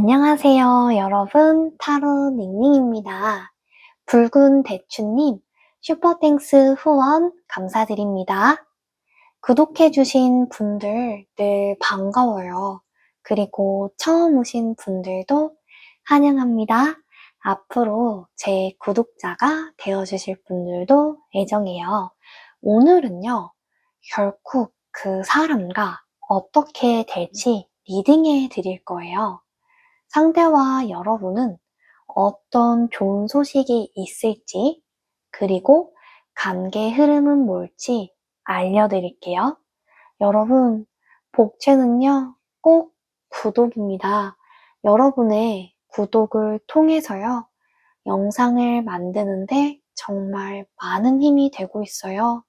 안녕하세요, 여러분. 타로 닝닝입니다. 붉은 대추님, 슈퍼땡스 후원 감사드립니다. 구독해주신 분들 늘 반가워요. 그리고 처음 오신 분들도 환영합니다. 앞으로 제 구독자가 되어주실 분들도 애정해요. 오늘은요, 결국 그 사람과 어떻게 될지 리딩해 드릴 거예요. 상대와 여러분은 어떤 좋은 소식이 있을지, 그리고 관계 흐름은 뭘지 알려드릴게요. 여러분, 복채는요, 꼭 구독입니다. 여러분의 구독을 통해서요, 영상을 만드는데 정말 많은 힘이 되고 있어요.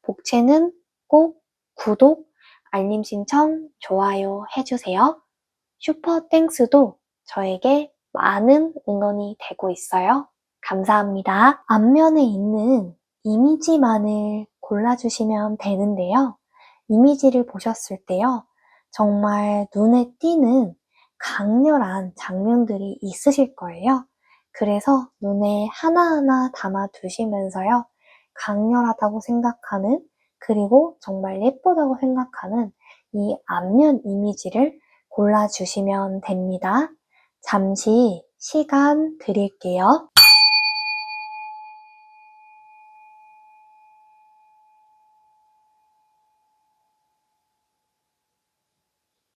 복채는 꼭 구독, 알림 신청, 좋아요 해주세요. 슈퍼땡스도 저에게 많은 응원이 되고 있어요. 감사합니다. 앞면에 있는 이미지만을 골라주시면 되는데요. 이미지를 보셨을 때요. 정말 눈에 띄는 강렬한 장면들이 있으실 거예요. 그래서 눈에 하나하나 담아두시면서요. 강렬하다고 생각하는, 그리고 정말 예쁘다고 생각하는 이 앞면 이미지를 골라주시면 됩니다. 잠시 시간 드릴게요.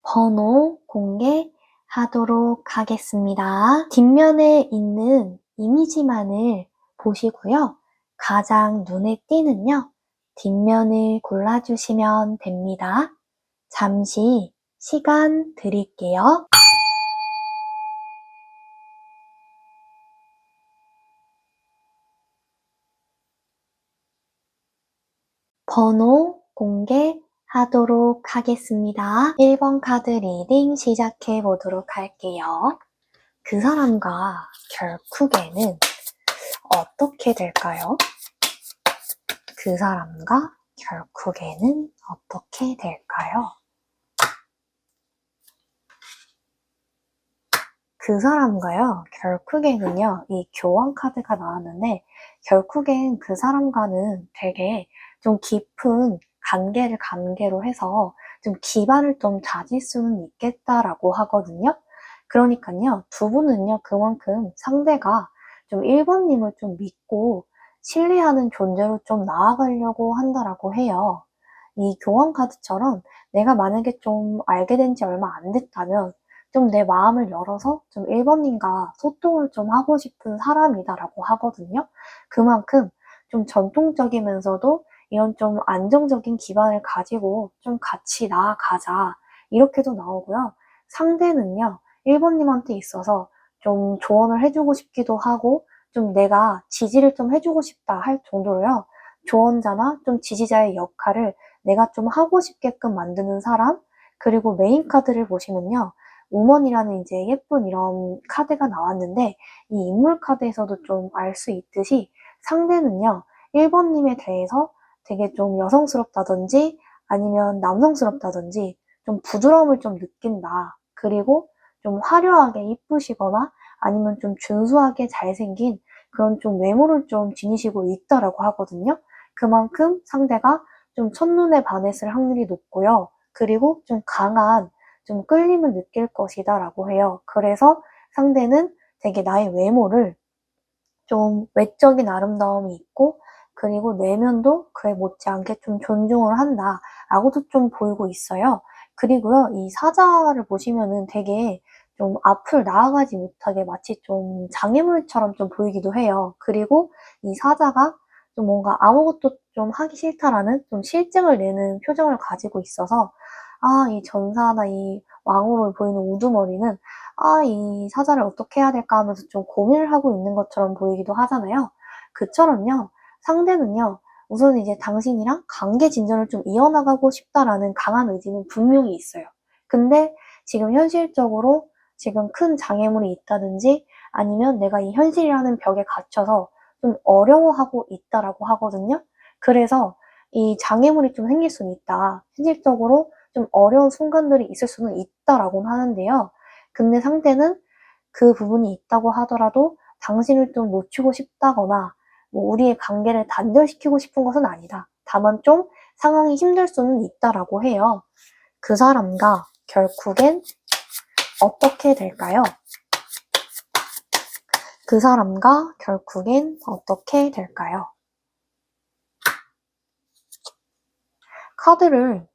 번호 공개하도록 하겠습니다. 뒷면에 있는 이미지만을 보시고요. 가장 눈에 띄는요, 뒷면을 골라주시면 됩니다. 잠시 시간 드릴게요. 번호 공개하도록 하겠습니다. 1번 카드 리딩 시작해 보도록 할게요. 그 사람과 결국에는 어떻게 될까요? 그 사람과 결국에는 어떻게 될까요? 그 사람과요, 결국에는요, 이 교환 카드가 나왔는데, 결국엔 그 사람과는 되게 좀 깊은 관계로 해서 좀 기반을 좀 다질 수는 있겠다라고 하거든요. 그러니까요, 두 분은요, 그만큼 상대가 좀 1번님을 좀 믿고 신뢰하는 존재로 좀 나아가려고 한다라고 해요. 이 교환 카드처럼 내가 만약에 좀 알게 된 지 얼마 안 됐다면 좀 내 마음을 열어서 좀 1번님과 소통을 좀 하고 싶은 사람이다라고 하거든요. 그만큼 좀 전통적이면서도 이런 좀 안정적인 기반을 가지고 좀 같이 나아가자. 이렇게도 나오고요. 상대는요, 1번님한테 있어서 좀 조언을 해주고 싶기도 하고, 좀 내가 지지를 좀 해주고 싶다 할 정도로요. 조언자나 좀 지지자의 역할을 내가 좀 하고 싶게끔 만드는 사람, 그리고 메인 카드를 보시면요. 우먼이라는 이제 예쁜 이런 카드가 나왔는데, 이 인물 카드에서도 좀 알 수 있듯이 상대는요, 1번님에 대해서 되게 좀 여성스럽다든지 아니면 남성스럽다든지 좀 부드러움을 좀 느낀다. 그리고 좀 화려하게 이쁘시거나 아니면 좀 준수하게 잘생긴 그런 좀 외모를 좀 지니시고 있다라고 하거든요. 그만큼 상대가 좀 첫눈에 반했을 확률이 높고요. 그리고 좀 강한 좀 끌림을 느낄 것이다 라고 해요. 그래서 상대는 되게 나의 외모를 좀 외적인 아름다움이 있고, 그리고 내면도 그에 못지않게 좀 존중을 한다 라고도 좀 보이고 있어요. 그리고요, 이 사자를 보시면은 되게 좀 앞을 나아가지 못하게 마치 좀 장애물처럼 좀 보이기도 해요. 그리고 이 사자가 좀 뭔가 아무것도 좀 하기 싫다라는 좀 실증을 내는 표정을 가지고 있어서, 아, 이 전사나 이 왕으로 보이는 우두머리는 아, 이 사자를 어떻게 해야 될까 하면서 좀 고민을 하고 있는 것처럼 보이기도 하잖아요. 그처럼요, 상대는요, 우선 이제 당신이랑 관계 진전을 좀 이어나가고 싶다라는 강한 의지는 분명히 있어요. 근데 지금 현실적으로 지금 큰 장애물이 있다든지 아니면 내가 이 현실이라는 벽에 갇혀서 좀 어려워하고 있다라고 하거든요. 그래서 이 장애물이 좀 생길 수는 있다. 현실적으로 좀 어려운 순간들이 있을 수는 있다라고는 하는데요. 근데 상대는 그 부분이 있다고 하더라도 당신을 좀 놓치고 싶다거나 뭐 우리의 관계를 단절시키고 싶은 것은 아니다. 다만 좀 상황이 힘들 수는 있다라고 해요. 그 사람과 결국엔 어떻게 될까요? 그 사람과 결국엔 어떻게 될까요? 카드를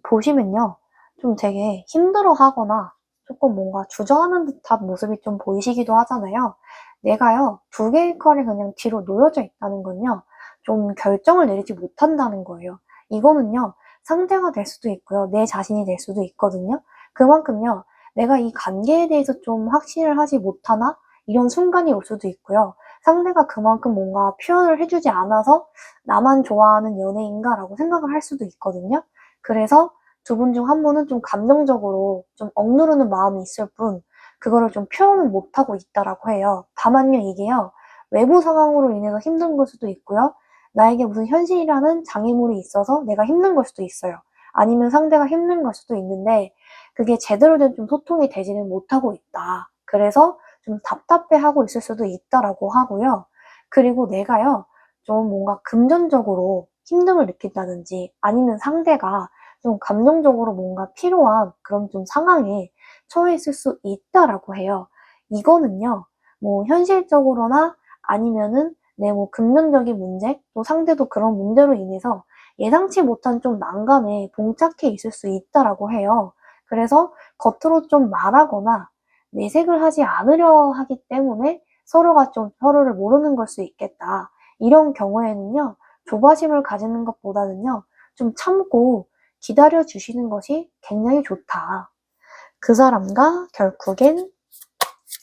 보시면요. 좀 되게 힘들어하거나 조금 뭔가 주저하는 듯한 모습이 좀 보이시기도 하잖아요. 내가요, 두 개의 칼이 그냥 뒤로 놓여져 있다는 건요. 좀 결정을 내리지 못한다는 거예요. 이거는요, 상대가 될 수도 있고요. 내 자신이 될 수도 있거든요. 그만큼요, 내가 이 관계에 대해서 좀 확신을 하지 못하나? 이런 순간이 올 수도 있고요. 상대가 그만큼 뭔가 표현을 해주지 않아서 나만 좋아하는 연애인가라고 생각을 할 수도 있거든요. 그래서 두 분 중 한 분은 좀 감정적으로 좀 억누르는 마음이 있을 뿐 그거를 좀 표현을 못하고 있다라고 해요. 다만요, 이게요. 외부 상황으로 인해서 힘든 걸 수도 있고요. 나에게 무슨 현실이라는 장애물이 있어서 내가 힘든 걸 수도 있어요. 아니면 상대가 힘든 걸 수도 있는데 그게 제대로 된 좀 소통이 되지는 못하고 있다. 그래서 좀 답답해하고 있을 수도 있다라고 하고요. 그리고 내가요. 좀 뭔가 금전적으로 힘듦을 느낀다든지 아니면 상대가 좀 감정적으로 뭔가 필요한 그런 좀 상황에 처해 있을 수 있다라고 해요. 이거는요, 뭐 현실적으로나 아니면은 내 뭐 금전적인 문제, 또 상대도 그런 문제로 인해서 예상치 못한 좀 난감에 봉착해 있을 수 있다라고 해요. 그래서 겉으로 좀 말하거나 내색을 하지 않으려 하기 때문에 서로가 좀 서로를 모르는 걸 수 있겠다. 이런 경우에는요, 조바심을 가지는 것보다는요, 좀 참고 기다려 주시는 것이 굉장히 좋다. 그 사람과 결국엔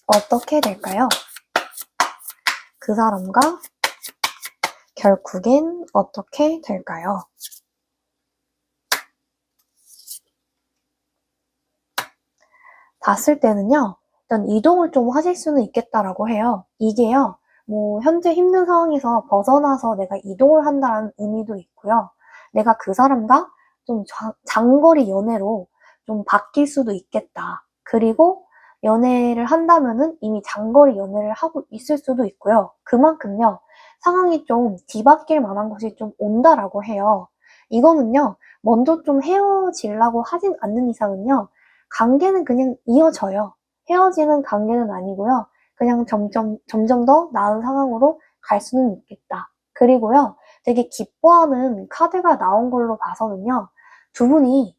어떻게 될까요? 그 사람과 결국엔 어떻게 될까요? 봤을 때는요, 일단 이동을 좀 하실 수는 있겠다라고 해요. 이게요, 뭐, 현재 힘든 상황에서 벗어나서 내가 이동을 한다는 의미도 있고요. 내가 그 사람과 좀 장거리 연애로 좀 바뀔 수도 있겠다. 그리고 연애를 한다면은 이미 장거리 연애를 하고 있을 수도 있고요. 그만큼요, 상황이 좀 뒤바뀔 만한 것이 좀 온다라고 해요. 이거는요, 먼저 좀 헤어지려고 하진 않는 이상은요, 관계는 그냥 이어져요. 헤어지는 관계는 아니고요. 그냥 점점 더 나은 상황으로 갈 수는 있겠다. 그리고요, 되게 기뻐하는 카드가 나온 걸로 봐서는요, 두 분이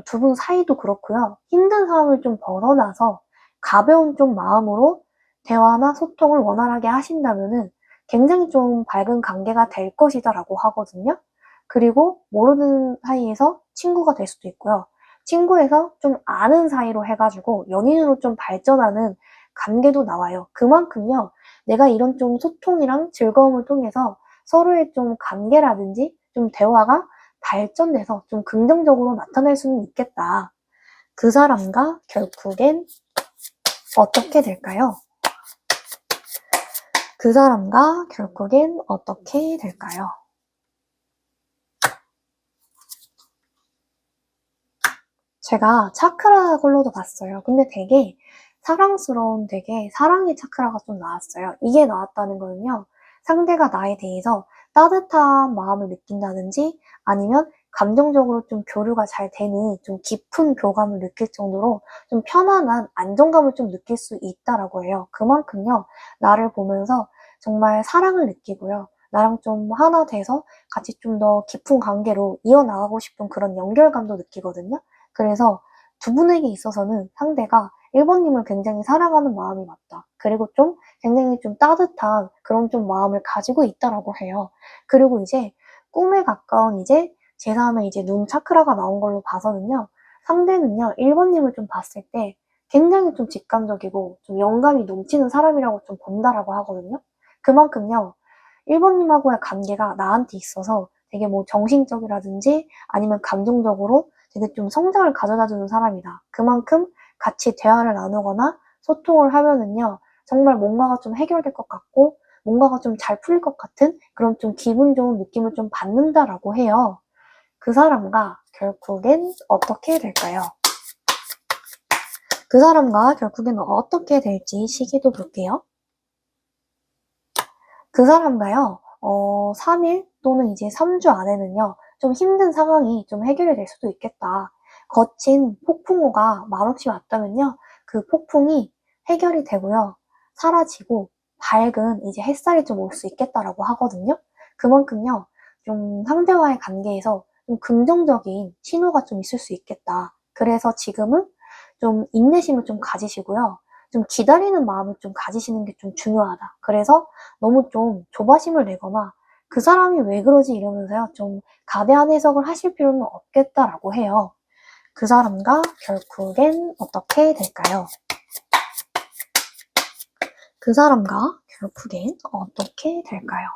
두 분 사이도 그렇고요. 힘든 상황을 좀 벗어나서 가벼운 좀 마음으로 대화나 소통을 원활하게 하신다면은 굉장히 좀 밝은 관계가 될 것이다라고 하거든요. 그리고 모르는 사이에서 친구가 될 수도 있고요. 친구에서 좀 아는 사이로 해가지고 연인으로 좀 발전하는 관계도 나와요. 그만큼요, 내가 이런 좀 소통이랑 즐거움을 통해서 서로의 좀 관계라든지 좀 대화가 발전돼서 좀 긍정적으로 나타날 수는 있겠다. 그 사람과 결국엔 어떻게 될까요? 그 사람과 결국엔 어떻게 될까요? 제가 차크라 걸로도 봤어요. 근데 되게 사랑스러운 되게 사랑의 차크라가 좀 나왔어요. 이게 나왔다는 거는요. 상대가 나에 대해서 따뜻한 마음을 느낀다든지 아니면 감정적으로 좀 교류가 잘 되는 좀 깊은 교감을 느낄 정도로 좀 편안한 안정감을 좀 느낄 수 있다라고 해요. 그만큼요. 나를 보면서 정말 사랑을 느끼고요. 나랑 좀 하나 돼서 같이 좀 더 깊은 관계로 이어나가고 싶은 그런 연결감도 느끼거든요. 그래서 두 분에게 있어서는 상대가 1번님을 굉장히 사랑하는 마음이 맞다. 그리고 좀 굉장히 좀 따뜻한 그런 좀 마음을 가지고 있다라고 해요. 그리고 이제 꿈에 가까운 이제 제3의 이제 눈 차크라가 나온 걸로 봐서는요. 상대는요, 1번님을 좀 봤을 때 굉장히 좀 직감적이고 좀 영감이 넘치는 사람이라고 좀 본다라고 하거든요. 그만큼요, 1번님하고의 관계가 나한테 있어서 되게 뭐 정신적이라든지 아니면 감정적으로 되게 좀 성장을 가져다주는 사람이다. 그만큼 같이 대화를 나누거나 소통을 하면은요, 정말 뭔가가 좀 해결될 것 같고, 뭔가가 좀 잘 풀릴 것 같은 그런 좀 기분 좋은 느낌을 좀 받는다라고 해요. 그 사람과 결국엔 어떻게 될까요? 그 사람과 결국에는 어떻게 될지 시기도 볼게요. 그 사람과요, 3일 또는 이제 3주 안에는요, 좀 힘든 상황이 좀 해결이 될 수도 있겠다. 거친 폭풍우가 말없이 왔다면요, 그 폭풍이 해결이 되고요, 사라지고 밝은 이제 햇살이 좀 올 수 있겠다라고 하거든요. 그만큼요, 좀 상대와의 관계에서 좀 긍정적인 신호가 좀 있을 수 있겠다. 그래서 지금은 좀 인내심을 좀 가지시고요. 좀 기다리는 마음을 좀 가지시는 게 좀 중요하다. 그래서 너무 좀 조바심을 내거나 그 사람이 왜 그러지 이러면서요. 좀 가대한 해석을 하실 필요는 없겠다라고 해요. 그 사람과 결국엔 어떻게 될까요? 그 사람과 결국엔 어떻게 될까요?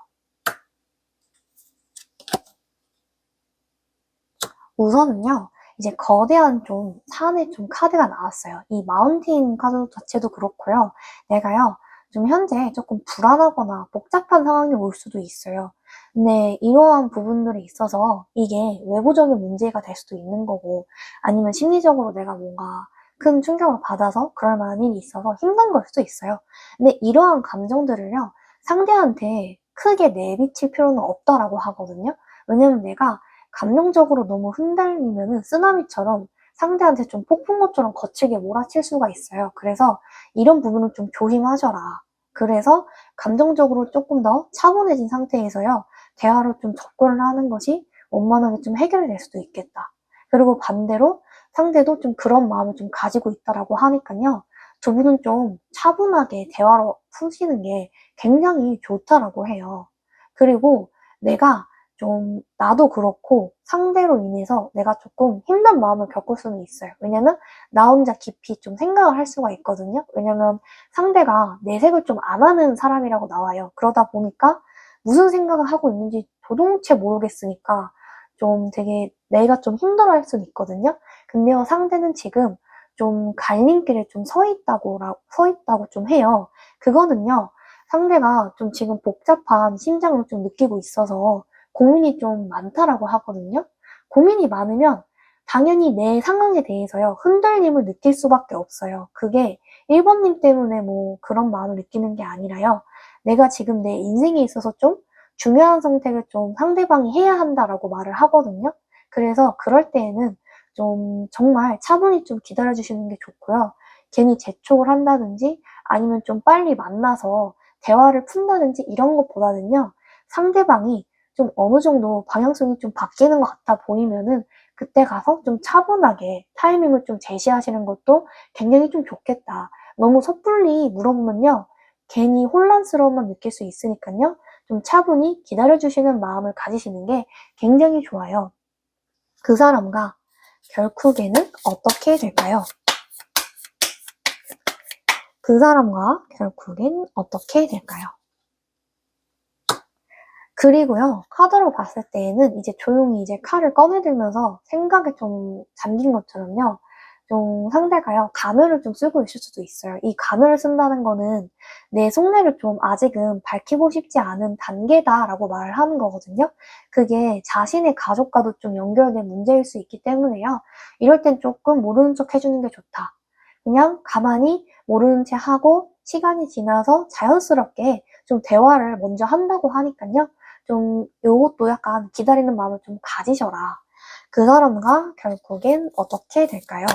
우선은요, 이제 거대한 좀 산의 좀 카드가 나왔어요. 이 마운틴 카드 자체도 그렇고요. 내가요, 좀 현재 조금 불안하거나 복잡한 상황이 올 수도 있어요. 근데 이러한 부분들이 있어서 이게 외부적인 문제가 될 수도 있는 거고, 아니면 심리적으로 내가 뭔가 큰 충격을 받아서 그럴 만한 일이 있어서 힘든 걸 수도 있어요. 근데 이러한 감정들을요, 상대한테 크게 내비칠 필요는 없다라고 하거든요. 왜냐면 내가 감정적으로 너무 흔들리면은 쓰나미처럼 상대한테 좀 폭풍우처럼 거칠게 몰아칠 수가 있어요. 그래서 이런 부분은 좀 조심하셔라. 그래서 감정적으로 조금 더 차분해진 상태에서요, 대화로 좀 접근을 하는 것이 원만하게 좀 해결이 될 수도 있겠다. 그리고 반대로 상대도 좀 그런 마음을 좀 가지고 있다라고 하니까요, 두 분은 좀 차분하게 대화로 푸시는 게 굉장히 좋다라고 해요. 그리고 내가 좀 나도 그렇고 상대로 인해서 내가 조금 힘든 마음을 겪을 수는 있어요. 왜냐면 나 혼자 깊이 좀 생각을 할 수가 있거든요. 왜냐면 상대가 내색을 좀 안 하는 사람이라고 나와요. 그러다 보니까 무슨 생각을 하고 있는지 도동체 모르겠으니까 좀 되게 내가 좀 힘들어할 수는 있거든요. 근데요, 상대는 지금 좀 갈림길에 좀 서 있다고 좀 해요. 그거는요, 상대가 좀 지금 복잡한 심장을 좀 느끼고 있어서 고민이 좀 많다라고 하거든요. 고민이 많으면 당연히 내 상황에 대해서요, 흔들림을 느낄 수밖에 없어요. 그게 1번님 때문에 뭐 그런 마음을 느끼는 게 아니라요. 내가 지금 내 인생에 있어서 좀 중요한 선택을 좀 상대방이 해야 한다라고 말을 하거든요. 그래서 그럴 때에는 좀 정말 차분히 좀 기다려주시는 게 좋고요. 괜히 재촉을 한다든지 아니면 좀 빨리 만나서 대화를 푼다든지 이런 것보다는요, 상대방이 좀 어느 정도 방향성이 좀 바뀌는 것 같아 보이면은 그때 가서 좀 차분하게 타이밍을 좀 제시하시는 것도 굉장히 좀 좋겠다. 너무 섣불리 물어보면요, 괜히 혼란스러움만 느낄 수 있으니까요. 좀 차분히 기다려주시는 마음을 가지시는 게 굉장히 좋아요. 그 사람과 결국에는 어떻게 될까요? 그 사람과 결국엔 어떻게 될까요? 그리고요, 카드로 봤을 때에는 이제 조용히 이제 칼을 꺼내들면서 생각에 좀 잠긴 것처럼요, 좀 상대가요, 가면을 좀 쓰고 있을 수도 있어요. 이 가면을 쓴다는 거는 내 속내를 좀 아직은 밝히고 싶지 않은 단계다라고 말을 하는 거거든요. 그게 자신의 가족과도 좀 연결된 문제일 수 있기 때문에요. 이럴 땐 조금 모르는 척 해주는 게 좋다. 그냥 가만히 모르는 채 하고 시간이 지나서 자연스럽게 좀 대화를 먼저 한다고 하니까요. 좀 요것도 약간 기다리는 마음을 좀 가지셔라. 그 사람과 결국엔 어떻게 될까요?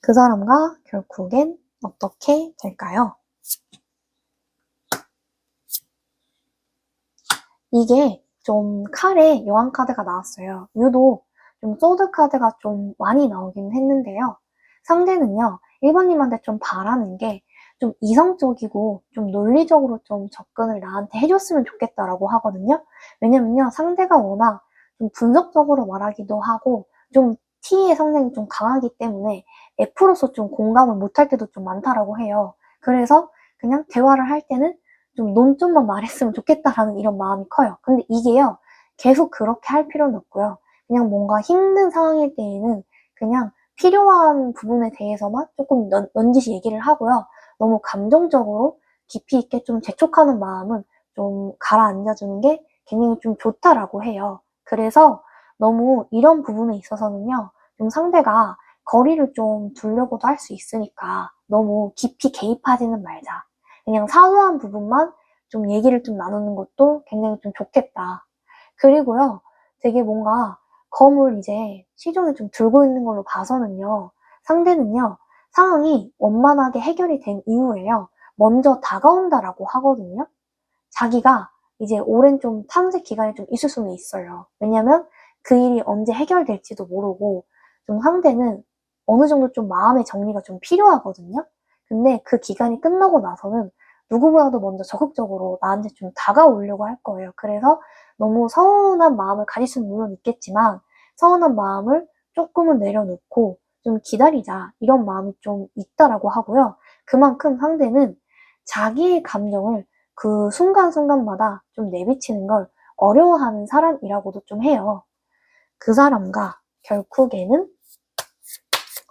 그 사람과 결국엔 어떻게 될까요? 이게 좀 칼에 여왕 카드가 나왔어요. 유독 좀 소드 카드가 좀 많이 나오긴 했는데요. 상대는요, 1번님한테 좀 바라는 게 좀 이성적이고 좀 논리적으로 좀 접근을 나한테 해줬으면 좋겠다라고 하거든요. 왜냐면요, 상대가 워낙 좀 분석적으로 말하기도 하고 좀 T의 성향이 좀 강하기 때문에 F로서 좀 공감을 못할 때도 좀 많다라고 해요. 그래서 그냥 대화를 할 때는 좀 논점만 말했으면 좋겠다라는 이런 마음이 커요. 근데 이게요, 계속 그렇게 할 필요는 없고요. 그냥 뭔가 힘든 상황일 때에는 그냥 필요한 부분에 대해서만 조금 넌지시 얘기를 하고요. 너무 감정적으로 깊이 있게 좀 재촉하는 마음은 좀 가라앉아주는 게 굉장히 좀 좋다라고 해요. 그래서 너무 이런 부분에 있어서는요, 좀 상대가 거리를 좀 두려고도 할 수 있으니까 너무 깊이 개입하지는 말자. 그냥 사소한 부분만 좀 얘기를 좀 나누는 것도 굉장히 좀 좋겠다. 그리고요, 되게 뭔가 검을 이제 시종에 좀 들고 있는 걸로 봐서는요, 상대는요, 상황이 원만하게 해결이 된 이후에요, 먼저 다가온다라고 하거든요. 자기가 이제 오랜 좀 탐색 기간이 좀 있을 수는 있어요. 왜냐면 그 일이 언제 해결될지도 모르고 좀 상대는 어느 정도 좀 마음의 정리가 좀 필요하거든요. 근데 그 기간이 끝나고 나서는 누구보다도 먼저 적극적으로 나한테 좀 다가오려고 할 거예요. 그래서 너무 서운한 마음을 가질 수는 물론 있겠지만 서운한 마음을 조금은 내려놓고 좀 기다리자 이런 마음이 좀 있다라고 하고요. 그만큼 상대는 자기의 감정을 그 순간순간마다 좀 내비치는 걸 어려워하는 사람이라고도 좀 해요. 그 사람과 결국에는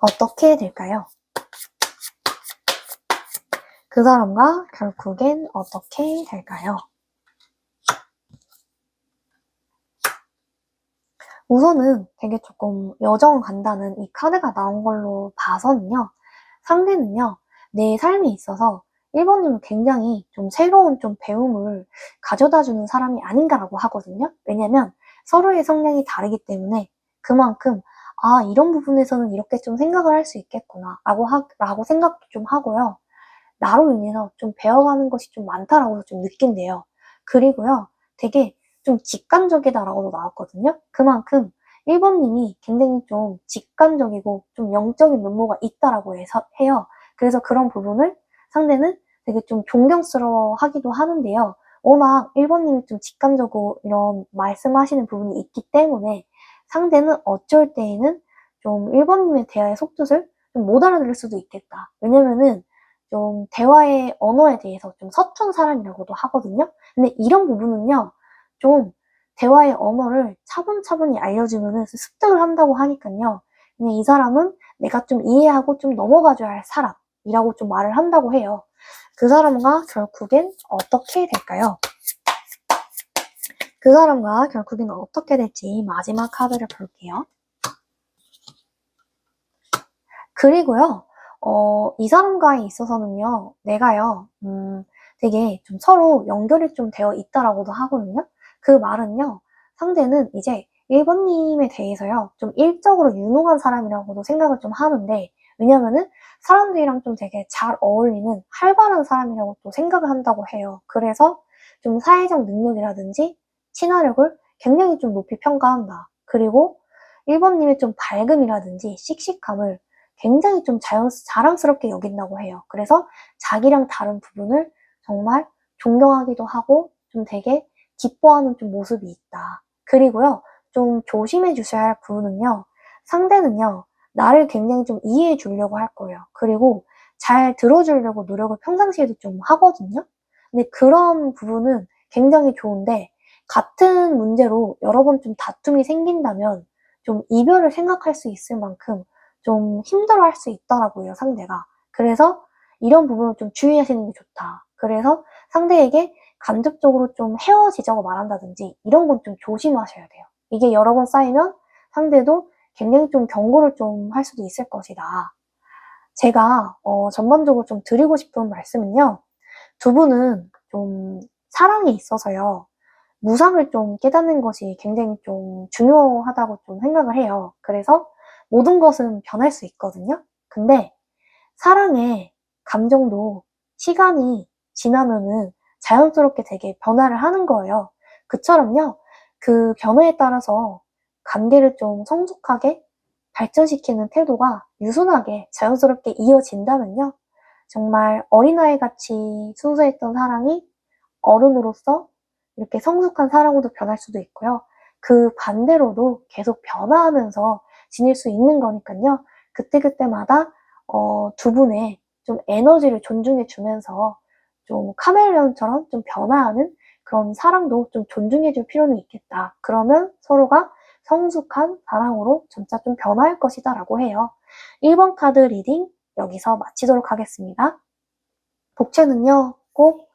어떻게 될까요? 그 사람과 결국엔 어떻게 될까요? 우선은 되게 조금 여정 간다는 이 카드가 나온 걸로 봐서는요, 상대는요, 내 삶에 있어서 1번님은 굉장히 좀 새로운 좀 배움을 가져다 주는 사람이 아닌가라고 하거든요. 왜냐면 서로의 성향이 다르기 때문에 그만큼, 아, 이런 부분에서는 이렇게 좀 생각을 할 수 있겠구나, 라고 생각도 좀 하고요. 나로 인해서 좀 배워가는 것이 좀 많다라고 좀 느낀대요. 그리고요, 되게 좀 직관적이다라고도 나왔거든요. 그만큼 1번님이 굉장히 좀 직관적이고 좀 영적인 면모가 있다라고 해요. 그래서 그런 부분을 상대는 되게 좀 존경스러워 하기도 하는데요. 워낙 1번님이 좀 직관적으로 이런 말씀하시는 부분이 있기 때문에 상대는 어쩔 때에는 좀 1번님의 대화의 속뜻을 좀 못 알아들을 수도 있겠다. 왜냐면은 좀 대화의 언어에 대해서 좀 서툰 사람이라고도 하거든요. 근데 이런 부분은요, 좀 대화의 언어를 차분차분히 알려주면은 습득을 한다고 하니까요. 그냥 이 사람은 내가 좀 이해하고 좀 넘어가줘야 할 사람이라고 좀 말을 한다고 해요. 그 사람과 결국엔 어떻게 될까요? 그 사람과 결국엔 어떻게 될지 마지막 카드를 볼게요. 그리고요, 이 사람과에 있어서는요, 내가요, 되게 좀 서로 연결이 좀 되어 있다라고도 하거든요. 그 말은요, 상대는 이제 1번님에 대해서요, 좀 일적으로 유능한 사람이라고도 생각을 좀 하는데, 왜냐면은 사람들이랑 좀 되게 잘 어울리는 활발한 사람이라고 또 생각을 한다고 해요. 그래서 좀 사회적 능력이라든지 친화력을 굉장히 좀 높이 평가한다. 그리고 1번님의 좀 밝음이라든지 씩씩함을 굉장히 좀 자랑스럽게 여긴다고 해요. 그래서 자기랑 다른 부분을 정말 존경하기도 하고 좀 되게 기뻐하는 좀 모습이 있다. 그리고요, 좀 조심해 주셔야 할 부분은요, 상대는요, 나를 굉장히 좀 이해해 주려고 할 거예요. 그리고 잘 들어주려고 노력을 평상시에도 좀 하거든요. 근데 그런 부분은 굉장히 좋은데, 같은 문제로 여러 번 좀 다툼이 생긴다면 좀 이별을 생각할 수 있을 만큼 좀 힘들어할 수 있더라고요, 상대가. 그래서 이런 부분을 좀 주의하시는 게 좋다. 그래서 상대에게 간접적으로 좀 헤어지자고 말한다든지 이런 건 좀 조심하셔야 돼요. 이게 여러 번 쌓이면 상대도 굉장히 좀 경고를 좀 할 수도 있을 것이다. 제가 전반적으로 좀 드리고 싶은 말씀은요. 두 분은 좀 사랑에 있어서요. 무상을 좀 깨닫는 것이 굉장히 좀 중요하다고 좀 생각을 해요. 그래서 모든 것은 변할 수 있거든요. 근데 사랑의 감정도 시간이 지나면은 자연스럽게 되게 변화를 하는 거예요. 그처럼요, 그 변화에 따라서 관계를 좀 성숙하게 발전시키는 태도가 유순하게 자연스럽게 이어진다면요, 정말 어린아이 같이 순수했던 사랑이 어른으로서 이렇게 성숙한 사랑으로 변할 수도 있고요. 그 반대로도 계속 변화하면서 지낼 수 있는 거니까요. 그때그때마다 두 분의 좀 에너지를 존중해 주면서 좀 카멜레온처럼 좀 변화하는 그런 사랑도 좀 존중해 줄 필요는 있겠다. 그러면 서로가 성숙한 사랑으로 점차 좀 변화할 것이다 라고 해요. 1번 카드 리딩 여기서 마치도록 하겠습니다. 복채는요, 꼭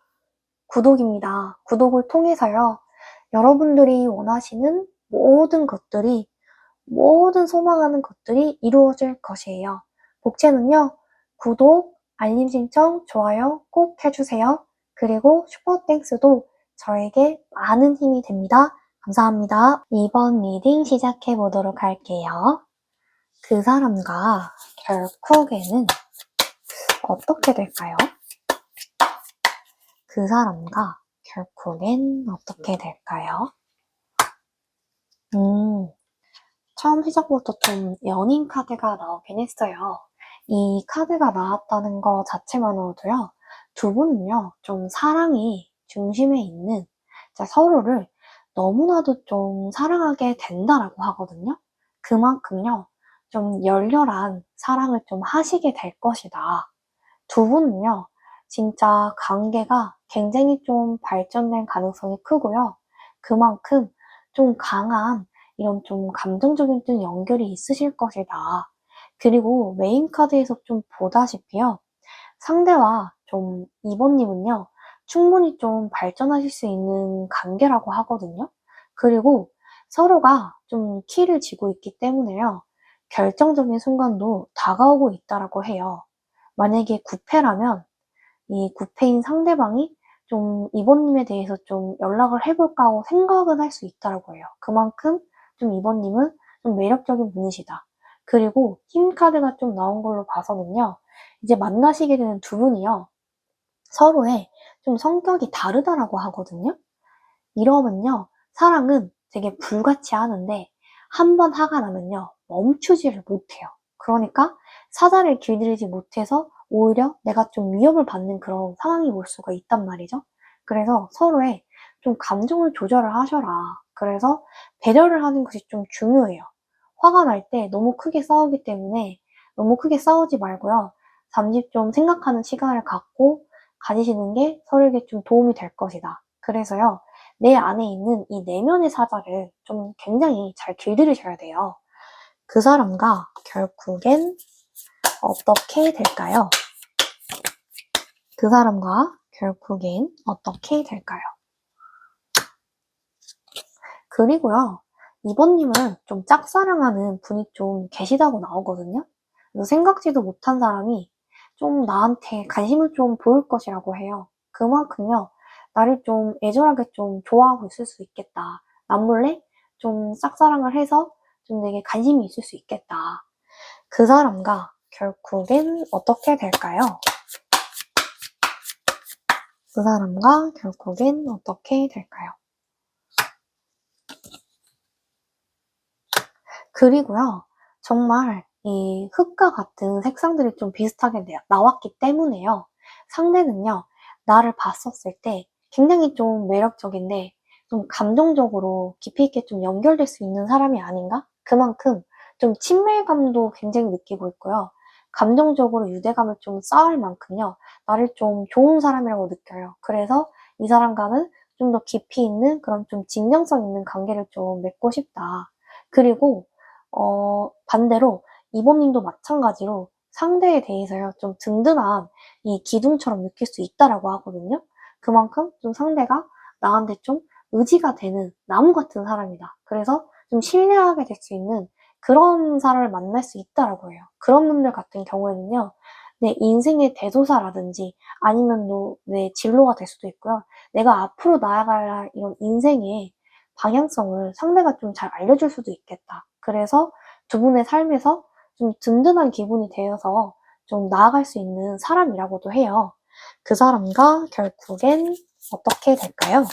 구독입니다. 구독을 통해서요, 여러분들이 원하시는 모든 것들이 모든 소망하는 것들이 이루어질 것이에요. 복채는요, 구독, 알림 신청, 좋아요 꼭 해주세요. 그리고 슈퍼땡스도 저에게 많은 힘이 됩니다. 감사합니다. 이번 리딩 시작해 보도록 할게요. 그 사람과 결국에는 어떻게 될까요? 그 사람과 결국엔 어떻게 될까요? 처음 시작부터 좀 연인 카드가 나오긴 했어요. 이 카드가 나왔다는 거 자체만으로도요, 두 분은요, 좀 사랑이 중심에 있는, 서로를 너무나도 좀 사랑하게 된다라고 하거든요. 그만큼요, 좀 열렬한 사랑을 좀 하시게 될 것이다. 두 분은요, 진짜 관계가 굉장히 좀 발전될 가능성이 크고요. 그만큼 좀 강한 이런 좀 감정적인 좀 연결이 있으실 것이다. 그리고 메인 카드에서 좀 보다시피요. 상대와 좀 이번님은요. 충분히 좀 발전하실 수 있는 관계라고 하거든요. 그리고 서로가 좀 키를 쥐고 있기 때문에요. 결정적인 순간도 다가오고 있다라고 해요. 만약에 구패라면 이 구패인 상대방이 좀 이번님에 대해서 좀 연락을 해볼까 하고 생각은 할 수 있다라고 해요. 그만큼 좀 이번님은 좀 매력적인 분이시다. 그리고 힘 카드가 좀 나온 걸로 봐서는요. 이제 만나시게 되는 두 분이요. 서로의 좀 성격이 다르다라고 하거든요. 이러면요. 사랑은 되게 불같이 하는데 한 번 화가 나면요. 멈추지를 못해요. 그러니까 사자를 길들이지 못해서 오히려 내가 좀 위협을 받는 그런 상황이 올 수가 있단 말이죠. 그래서 서로의 좀 감정을 조절을 하셔라. 그래서 배려를 하는 것이 좀 중요해요. 화가 날 때 너무 크게 싸우기 때문에 너무 크게 싸우지 말고요. 잠시 좀 생각하는 시간을 갖고 가지시는 게 서로에게 좀 도움이 될 것이다. 그래서요. 내 안에 있는 이 내면의 사자를 좀 굉장히 잘 길들이셔야 돼요. 그 사람과 결국엔 어떻게 될까요? 그 사람과 결국엔 어떻게 될까요? 그리고요, 이번님을 좀 짝사랑하는 분이 좀 계시다고 나오거든요. 그래서 생각지도 못한 사람이 좀 나한테 관심을 좀 보일 것이라고 해요. 그만큼요, 나를 좀 애절하게 좀 좋아하고 있을 수 있겠다. 남몰래 좀 짝사랑을 해서 좀 내게 관심이 있을 수 있겠다. 그 사람과 결국엔 어떻게 될까요? 그 사람과 결국엔 어떻게 될까요? 그리고요, 정말 이 흙과 같은 색상들이 좀 비슷하게 나왔기 때문에요. 상대는요, 나를 봤었을 때 굉장히 좀 매력적인데 좀 감정적으로 깊이 있게 좀 연결될 수 있는 사람이 아닌가? 그만큼 좀 친밀감도 굉장히 느끼고 있고요. 감정적으로 유대감을 좀 쌓을 만큼요, 나를 좀 좋은 사람이라고 느껴요. 그래서 이 사람과는 좀 더 깊이 있는 그런 좀 진정성 있는 관계를 좀 맺고 싶다. 그리고 반대로 이번님도 마찬가지로 상대에 대해서요, 좀 든든한 이 기둥처럼 느낄 수 있다라고 하거든요. 그만큼 좀 상대가 나한테 좀 의지가 되는 나무 같은 사람이다. 그래서 좀 신뢰하게 될 수 있는 그런 사람을 만날 수 있다라고 해요. 그런 분들 같은 경우에는요, 내 인생의 대도사라든지 아니면 내 진로가 될 수도 있고요. 내가 앞으로 나아갈 이런 인생의 방향성을 상대가 좀 잘 알려줄 수도 있겠다. 그래서 두 분의 삶에서 좀 든든한 기분이 되어서 좀 나아갈 수 있는 사람이라고도 해요. 그 사람과 결국엔 어떻게 될까요?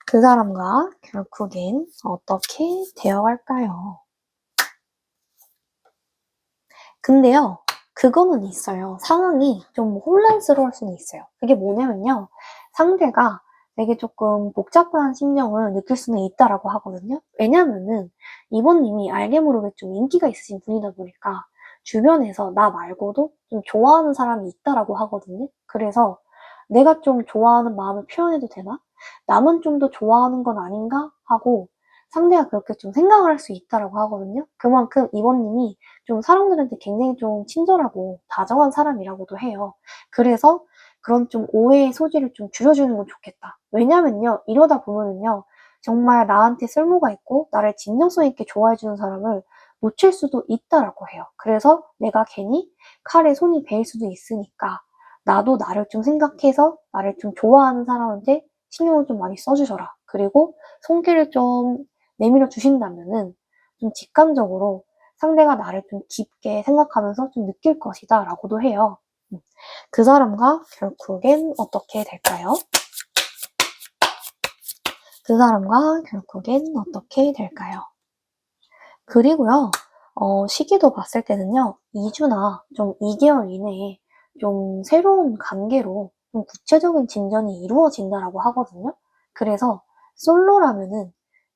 그 사람과 결국엔 어떻게 되어갈까요? 근데요, 그거는 있어요. 상황이 좀 혼란스러울 수는 있어요. 그게 뭐냐면요. 상대가 되게 조금 복잡한 심정을 느낄 수는 있다라고 하거든요. 왜냐면은 이번님이 알게 모르게 좀 인기가 있으신 분이다 보니까 주변에서 나 말고도 좀 좋아하는 사람이 있다라고 하거든요. 그래서 내가 좀 좋아하는 마음을 표현해도 되나? 나만 좀 더 좋아하는 건 아닌가? 하고 상대가 그렇게 좀 생각을 할 수 있다라고 하거든요. 그만큼 이번님이 좀 사람들한테 굉장히 좀 친절하고 다정한 사람이라고도 해요. 그래서 그런 좀 오해의 소지를 좀 줄여주는 건 좋겠다. 왜냐면요, 이러다 보면은요, 정말 나한테 쓸모가 있고 나를 진정성 있게 좋아해주는 사람을 놓칠 수도 있다라고 해요. 그래서 내가 괜히 칼에 손이 베일 수도 있으니까 나도 나를 좀 생각해서 나를 좀 좋아하는 사람한테 신경을 좀 많이 써주셔라. 그리고 손길을 좀 내밀어 주신다면은 좀 직감적으로 상대가 나를 좀 깊게 생각하면서 좀 느낄 것이다 라고도 해요. 그 사람과 결국엔 어떻게 될까요? 그 사람과 결국엔 어떻게 될까요? 그리고요, 시기도 봤을 때는요, 2주나 좀 2개월 이내에 좀 새로운 관계로 좀 구체적인 진전이 이루어진다라고 하거든요. 그래서 솔로라면은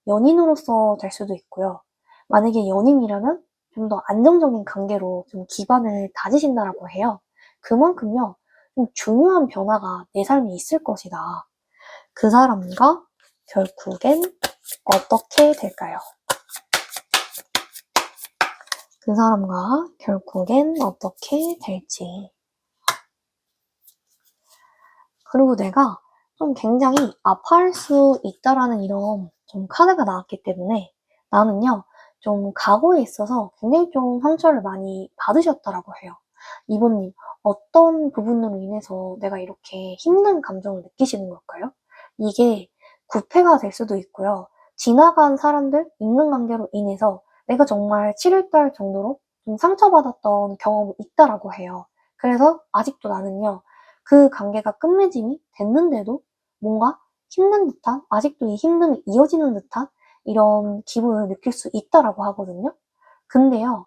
연인으로서 될 수도 있고요. 만약에 연인이라면 좀 더 안정적인 관계로 좀 기반을 다지신다라고 해요. 그만큼요, 좀 중요한 변화가 내 삶에 있을 것이다. 그 사람과 결국엔 어떻게 될까요? 그 사람과 결국엔 어떻게 될지. 그리고 내가 좀 굉장히 아파할 수 있다라는 이런 좀 카드가 나왔기 때문에 나는요, 좀 과거에 있어서 굉장히 좀 상처를 많이 받으셨다라고 해요. 이번님, 어떤 부분으로 인해서 내가 이렇게 힘든 감정을 느끼시는 걸까요? 이게 구패가 될 수도 있고요. 지나간 사람들, 인간관계로 인해서 내가 정말 치를 떨 정도로 좀 상처받았던 경험이 있다라고 해요. 그래서 아직도 나는요, 그 관계가 끝맺음이 됐는데도 뭔가 힘든 듯한, 아직도 이 힘듦이 이어지는 듯한 이런 기분을 느낄 수 있다라고 하거든요. 근데요,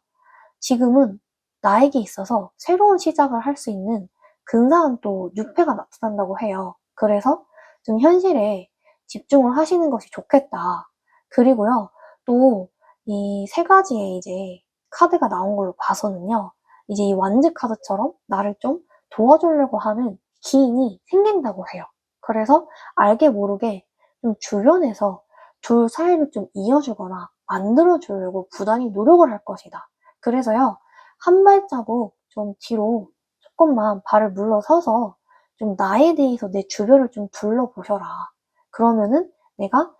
지금은 나에게 있어서 새로운 시작을 할 수 있는 근사한 또 유패가 나타난다고 해요. 그래서 좀 현실에 집중을 하시는 것이 좋겠다. 그리고요, 또 이 세 가지의 이제 카드가 나온 걸로 봐서는요, 이제 이 완즈 카드처럼 나를 좀 도와주려고 하는 기인이 생긴다고 해요. 그래서 알게 모르게 좀 주변에서 둘 사이를 좀 이어주거나 만들어주려고 부단히 노력을 할 것이다. 그래서요, 한 발자국 좀 뒤로 조금만 발을 물러서서 좀 나에 대해서 내 주변을 좀 둘러보셔라. 그러면은 내가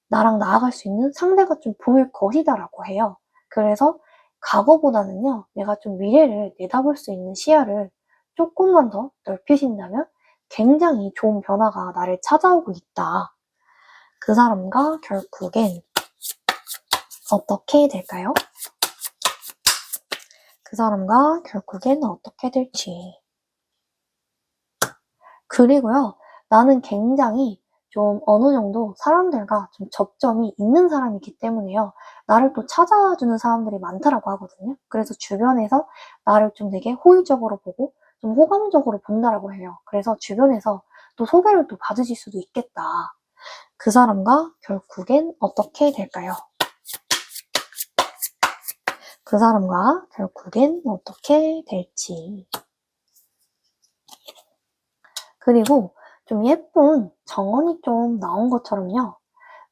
나랑 나아갈 수 있는 상대가 좀 보일 것이다라고 해요. 그래서 과거보다는요, 내가 좀 미래를 내다볼 수 있는 시야를 조금만 더 넓히신다면 굉장히 좋은 변화가 나를 찾아오고 있다. 그 사람과 결국엔 어떻게 될까요? 그 사람과 결국엔 어떻게 될지. 그리고요, 나는 굉장히 좀 어느 정도 사람들과 좀 접점이 있는 사람이기 때문에요. 나를 또 찾아주는 사람들이 많다라고 하거든요. 그래서 주변에서 나를 좀 되게 호의적으로 보고 좀 호감적으로 본다라고 해요. 그래서 주변에서 또 소개를 또 받으실 수도 있겠다. 그 사람과 결국엔 어떻게 될까요? 그 사람과 결국엔 어떻게 될지. 그리고 좀 예쁜 정원이 좀 나온 것처럼요.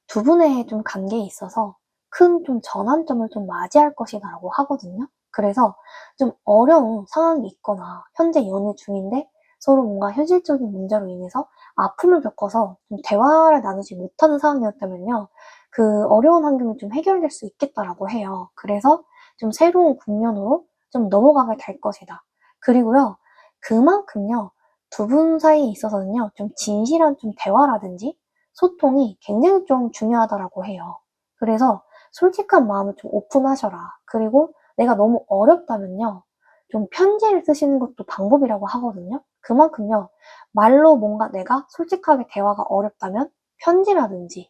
두 분의 좀 관계에 있어서 큰 좀 전환점을 좀 맞이할 것이라고 하거든요. 그래서 좀 어려운 상황이 있거나 현재 연애 중인데 서로 뭔가 현실적인 문제로 인해서 아픔을 겪어서 좀 대화를 나누지 못하는 상황이었다면요. 그 어려운 환경이 좀 해결될 수 있겠다라고 해요. 그래서 좀 새로운 국면으로 좀 넘어가게 될 것이다. 그리고요, 그만큼요, 두 분 사이에 있어서는요, 좀 진실한 좀 대화라든지 소통이 굉장히 좀 중요하다라고 해요. 그래서 솔직한 마음을 좀 오픈하셔라. 그리고 내가 너무 어렵다면요, 좀 편지를 쓰시는 것도 방법이라고 하거든요. 그만큼요, 말로 뭔가 내가 솔직하게 대화가 어렵다면 편지라든지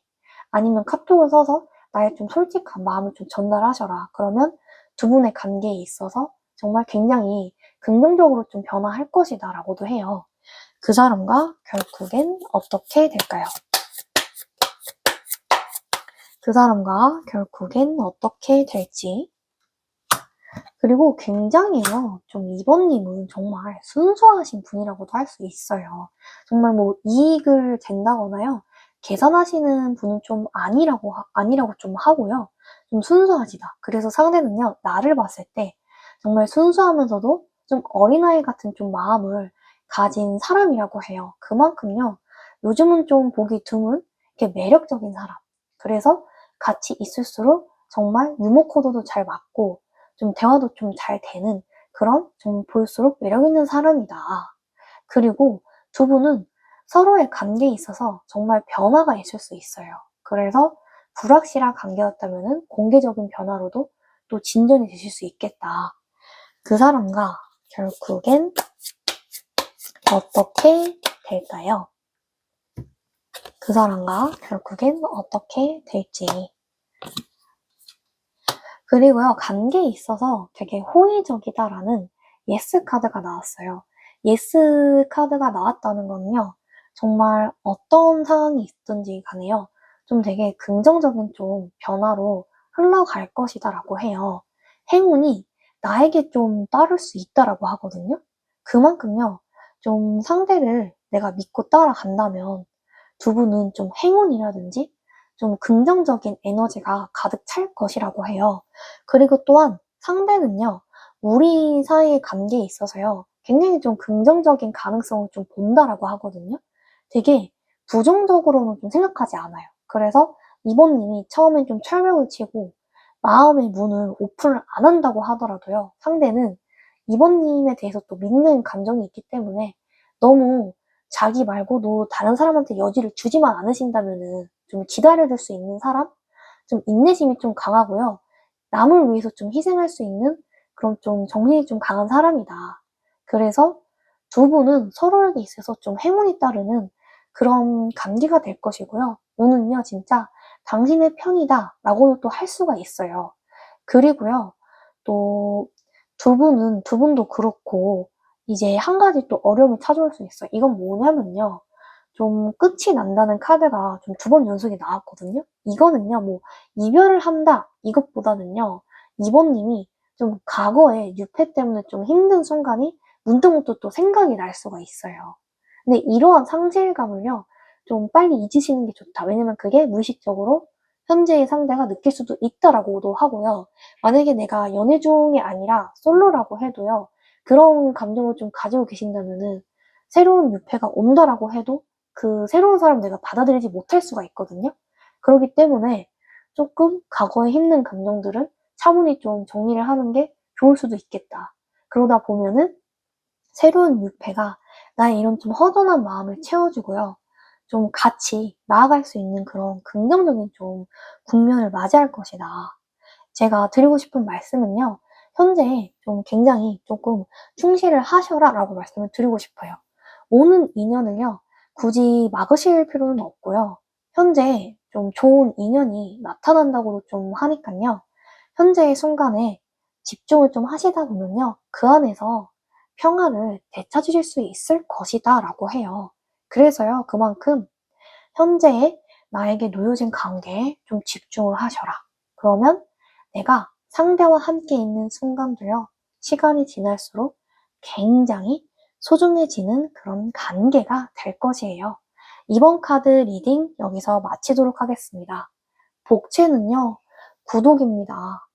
아니면 카톡을 써서 나의 좀 솔직한 마음을 좀 전달하셔라. 그러면 두 분의 관계에 있어서 정말 굉장히 긍정적으로 좀 변화할 것이다 라고도 해요. 그 사람과 결국엔 어떻게 될까요? 그 사람과 결국엔 어떻게 될지. 그리고 굉장히요, 좀 이번님은 정말 순수하신 분이라고도 할 수 있어요. 정말 뭐 이익을 잰다거나요, 계산하시는 분은 좀 아니라고 좀 하고요. 좀 순수하시다. 그래서 상대는요, 나를 봤을 때 정말 순수하면서도 좀 어린아이 같은 좀 마음을 가진 사람이라고 해요. 그만큼요, 요즘은 좀 보기 드문 이렇게 매력적인 사람. 그래서 같이 있을수록 정말 유머 코드도 잘 맞고 좀 대화도 좀 잘 되는 그런 좀 볼수록 매력 있는 사람이다. 그리고 두 분은 서로의 관계에 있어서 정말 변화가 있을 수 있어요. 그래서 불확실한 관계였다면 공개적인 변화로도 또 진전이 되실 수 있겠다. 그 사람과 결국엔 어떻게 될까요? 그 사람과 결국엔 어떻게 될지. 그리고요, 관계에 있어서 되게 호의적이다라는 예스 카드가 나왔어요. 예스 카드가 나왔다는 건요, 정말 어떤 상황이 있든지 간에요, 좀 되게 긍정적인 좀 변화로 흘러갈 것이다라고 해요. 행운이 나에게 좀 따를 수 있다라고 하거든요. 그만큼요, 좀 상대를 내가 믿고 따라간다면 두 분은 좀 행운이라든지 좀 긍정적인 에너지가 가득 찰 것이라고 해요. 그리고 또한 상대는요, 우리 사이의 관계에 있어서요, 굉장히 좀 긍정적인 가능성을 좀 본다라고 하거든요. 되게 부정적으로는 좀 생각하지 않아요. 그래서 이번님이 처음엔 좀 철벽을 치고 마음의 문을 오픈을 안 한다고 하더라도요, 상대는 이번님에 대해서 또 믿는 감정이 있기 때문에 너무 자기 말고도 다른 사람한테 여지를 주지만 않으신다면은 좀 기다려줄 수 있는 사람? 좀 인내심이 좀 강하고요. 남을 위해서 좀 희생할 수 있는 그런 좀 정신이 좀 강한 사람이다. 그래서 두 분은 서로에게 있어서 좀 행운이 따르는 그런 관계가 될 것이고요. 오늘은요, 진짜 당신의 편이다 라고도 또 할 수가 있어요. 그리고요, 또 두 분도 그렇고, 이제 한 가지 또 어려움이 찾아올 수 있어요. 이건 뭐냐면요. 좀 끝이 난다는 카드가 좀 두 번 연속이 나왔거든요. 이거는요, 뭐, 이별을 한다, 이것보다는요, 이번님이 좀 과거에 유패 때문에 좀 힘든 순간이 문득문득 또 생각이 날 수가 있어요. 근데 이러한 상실감을요, 좀 빨리 잊으시는 게 좋다. 왜냐면 그게 무의식적으로 현재의 상대가 느낄 수도 있다라고도 하고요. 만약에 내가 연애 중이 아니라 솔로라고 해도요, 그런 감정을 좀 가지고 계신다면은 새로운 유패가 온다라고 해도 그 새로운 사람 내가 받아들이지 못할 수가 있거든요. 그렇기 때문에 조금 과거의 힘든 감정들을 차분히 좀 정리를 하는 게 좋을 수도 있겠다. 그러다 보면은 새로운 유패가 나의 이런 좀 허전한 마음을 채워주고요. 좀 같이 나아갈 수 있는 그런 긍정적인 좀 국면을 맞이할 것이다. 제가 드리고 싶은 말씀은요. 현재 좀 굉장히 조금 충실을 하셔라 라고 말씀을 드리고 싶어요. 오는 인연을요. 굳이 막으실 필요는 없고요. 현재 좀 좋은 인연이 나타난다고도 좀 하니까요. 현재의 순간에 집중을 좀 하시다 보면요. 그 안에서 평화를 되찾으실 수 있을 것이다 라고 해요. 그래서요. 그만큼 현재의 나에게 놓여진 관계에 좀 집중을 하셔라. 그러면 내가 상대와 함께 있는 순간도요, 시간이 지날수록 굉장히 소중해지는 그런 관계가 될 것이에요. 이번 카드 리딩 여기서 마치도록 하겠습니다. 복채는요, 구독입니다.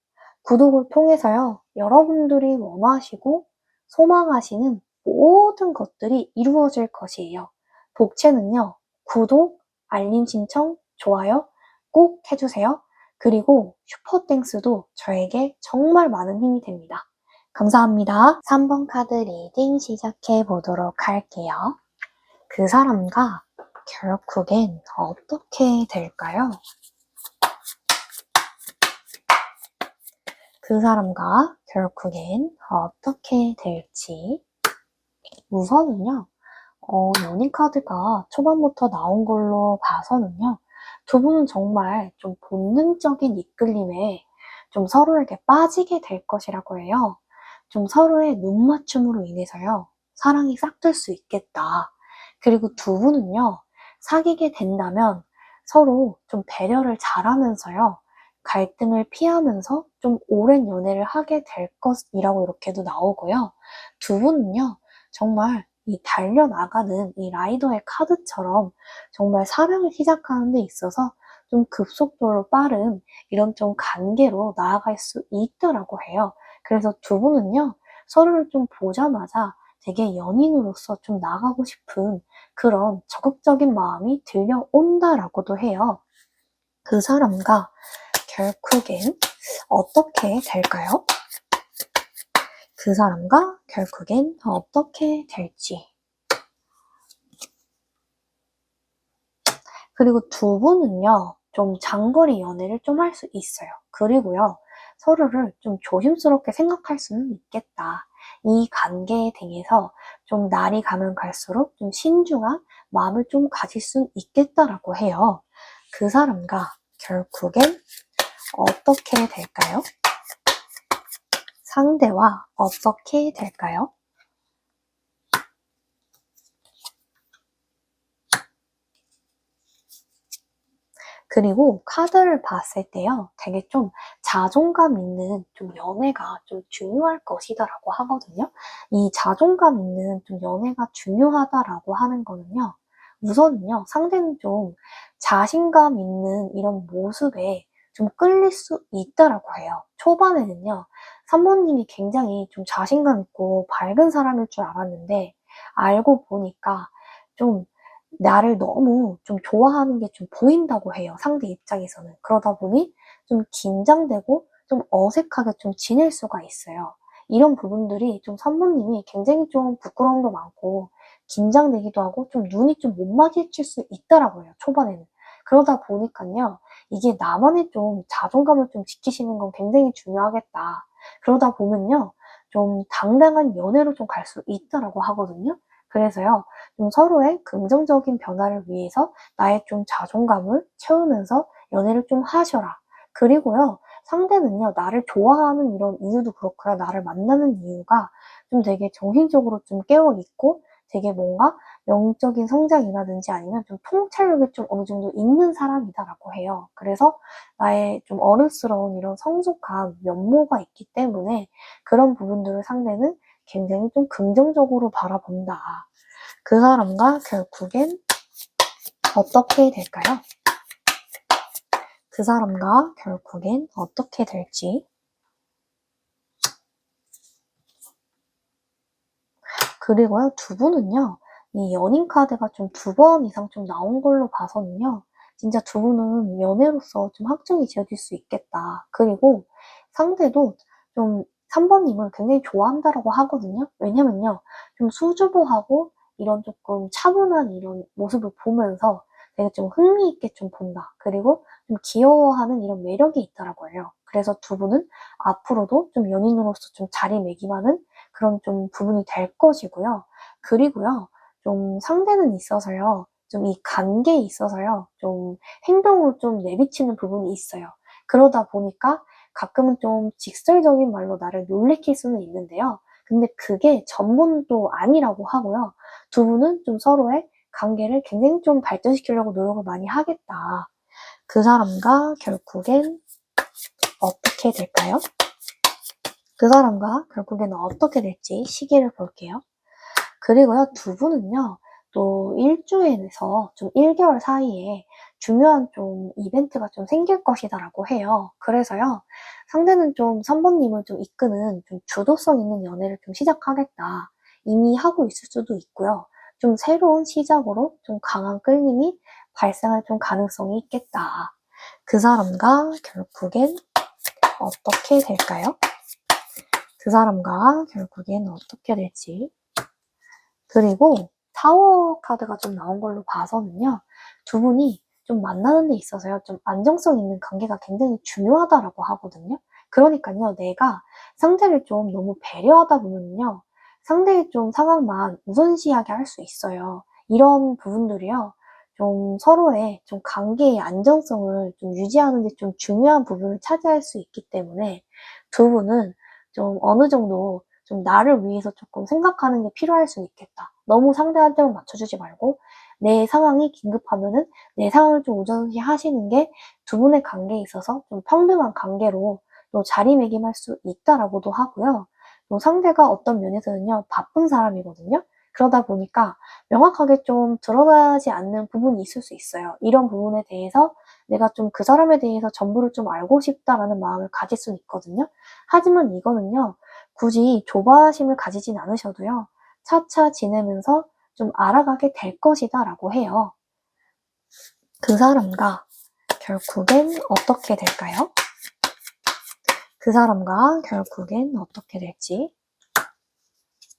구독을 통해서요, 여러분들이 원하시고 소망하시는 모든 것들이 이루어질 것이에요. 복채는요, 구독, 알림 신청, 좋아요 꼭 해주세요. 그리고 슈퍼땡스도 저에게 정말 많은 힘이 됩니다. 감사합니다. 3번 카드 리딩 시작해 보도록 할게요. 그 사람과 결국엔 어떻게 될까요? 그 사람과 결국엔 어떻게 될지. 우선은요, 연인 카드가 초반부터 나온 걸로 봐서는요, 두 분은 정말 좀 본능적인 이끌림에 좀 서로에게 빠지게 될 것이라고 해요. 좀 서로의 눈맞춤으로 인해서요, 사랑이 싹들 수 있겠다. 그리고 두 분은요, 사귀게 된다면 서로 좀 배려를 잘하면서요, 갈등을 피하면서 좀 오랜 연애를 하게 될 것이라고 이렇게도 나오고요. 두 분은요, 정말 이 달려나가는 이 라이더의 카드처럼 정말 사랑을 시작하는 데 있어서 좀 급속도로 빠른 이런 좀 관계로 나아갈 수 있다라고 해요. 그래서 두 분은요, 서로를 좀 보자마자 되게 연인으로서 좀 나가고 싶은 그런 적극적인 마음이 들려온다라고도 해요. 그 사람과 결국엔 어떻게 될까요? 그 사람과 결국엔 어떻게 될지. 그리고 두 분은요, 좀 장거리 연애를 좀 할 수 있어요. 그리고요, 서로를 좀 조심스럽게 생각할 수는 있겠다. 이 관계에 대해서 좀 날이 가면 갈수록 좀 신중한 마음을 좀 가질 수 있겠다라고 해요. 그 사람과 결국엔 어떻게 될까요? 상대와 어떻게 될까요? 그리고 카드를 봤을 때요, 되게 좀 자존감 있는 좀 연애가 좀 중요할 것이다라고 하거든요. 이 자존감 있는 좀 연애가 중요하다라고 하는 거는요, 우선은요, 상대는 좀 자신감 있는 이런 모습에 좀 끌릴 수 있다라고 해요. 초반에는요, 3번님이 굉장히 좀 자신감 있고 밝은 사람일 줄 알았는데, 알고 보니까 좀 나를 너무 좀 좋아하는 게 좀 보인다고 해요. 상대 입장에서는. 그러다 보니 좀 긴장되고 좀 어색하게 좀 지낼 수가 있어요. 이런 부분들이 좀 산모님이 굉장히 좀 부끄러움도 많고 긴장되기도 하고 좀 눈이 좀 못 마주칠 수 있더라고요. 초반에는. 그러다 보니까요. 이게 나만의 좀 자존감을 좀 지키시는 건 굉장히 중요하겠다. 그러다 보면요. 좀 당당한 연애로 좀 갈 수 있다라고 하거든요. 그래서요. 좀 서로의 긍정적인 변화를 위해서 나의 좀 자존감을 채우면서 연애를 좀 하셔라. 그리고요, 상대는요, 나를 좋아하는 이런 이유도 그렇고요, 나를 만나는 이유가 좀 되게 정신적으로 좀 깨어있고 되게 뭔가 영적인 성장이라든지 아니면 좀 통찰력이 좀 어느 정도 있는 사람이다라고 해요. 그래서 나의 좀 어른스러운 이런 성숙한 면모가 있기 때문에 그런 부분들을 상대는 굉장히 좀 긍정적으로 바라본다. 그 사람과 결국엔 어떻게 될까요? 그 사람과 결국엔 어떻게 될지. 그리고요, 두 분은요, 이 연인 카드가 좀 두 번 이상 좀 나온 걸로 봐서는요, 진짜 두 분은 연애로서 좀 확정이 지어질 수 있겠다. 그리고 상대도 좀 3번님을 굉장히 좋아한다라고 하거든요. 왜냐면요, 좀 수줍어하고 이런 조금 차분한 이런 모습을 보면서 되게 좀 흥미있게 좀 본다. 그리고 좀 귀여워하는 이런 매력이 있다라고 해요. 그래서 두 분은 앞으로도 좀 연인으로서 좀 자리매김하는 그런 좀 부분이 될 것이고요. 그리고요, 좀 상대는 있어서요, 좀 이 관계에 있어서요, 좀 행동을 좀 내비치는 부분이 있어요. 그러다 보니까 가끔은 좀 직설적인 말로 나를 놀래킬 수는 있는데요. 근데 그게 전부는 또 아니라고 하고요. 두 분은 좀 서로의 관계를 굉장히 좀 발전시키려고 노력을 많이 하겠다. 그 사람과 결국엔 어떻게 될까요? 그 사람과 결국에는 어떻게 될지 시기를 볼게요. 그리고요, 두 분은요, 또 일주일에서 좀 1개월 사이에 중요한 좀 이벤트가 좀 생길 것이다라고 해요. 그래서요, 상대는 좀 3번님을 좀 이끄는 좀 주도성 있는 연애를 좀 시작하겠다. 이미 하고 있을 수도 있고요. 좀 새로운 시작으로 좀 강한 끌림이 발생할 좀 가능성이 있겠다. 그 사람과 결국엔 어떻게 될까요? 그 사람과 결국엔 어떻게 될지. 그리고 타워 카드가 좀 나온 걸로 봐서는요. 두 분이 좀 만나는 데 있어서요. 좀 안정성 있는 관계가 굉장히 중요하다라고 하거든요. 그러니까요. 내가 상대를 좀 너무 배려하다 보면요. 상대의 좀 상황만 우선시하게 할 수 있어요. 이런 부분들이요. 좀 서로의 좀 관계의 안정성을 좀 유지하는 데 좀 중요한 부분을 차지할 수 있기 때문에 두 분은 좀 어느 정도 좀 나를 위해서 조금 생각하는 게 필요할 수 있겠다. 너무 상대한테만 맞춰주지 말고 내 상황이 긴급하면은 내 상황을 좀 우선시 하시는 게 두 분의 관계에 있어서 좀 평등한 관계로 또 자리매김할 수 있다라고도 하고요. 또 상대가 어떤 면에서는요, 바쁜 사람이거든요. 그러다 보니까 명확하게 좀 드러나지 않는 부분이 있을 수 있어요. 이런 부분에 대해서 내가 좀 그 사람에 대해서 전부를 좀 알고 싶다라는 마음을 가질 수는 있거든요. 하지만 이거는요, 굳이 조바심을 가지진 않으셔도요. 차차 지내면서 좀 알아가게 될 것이다 라고 해요. 그 사람과 결국엔 어떻게 될까요? 그 사람과 결국엔 어떻게 될지.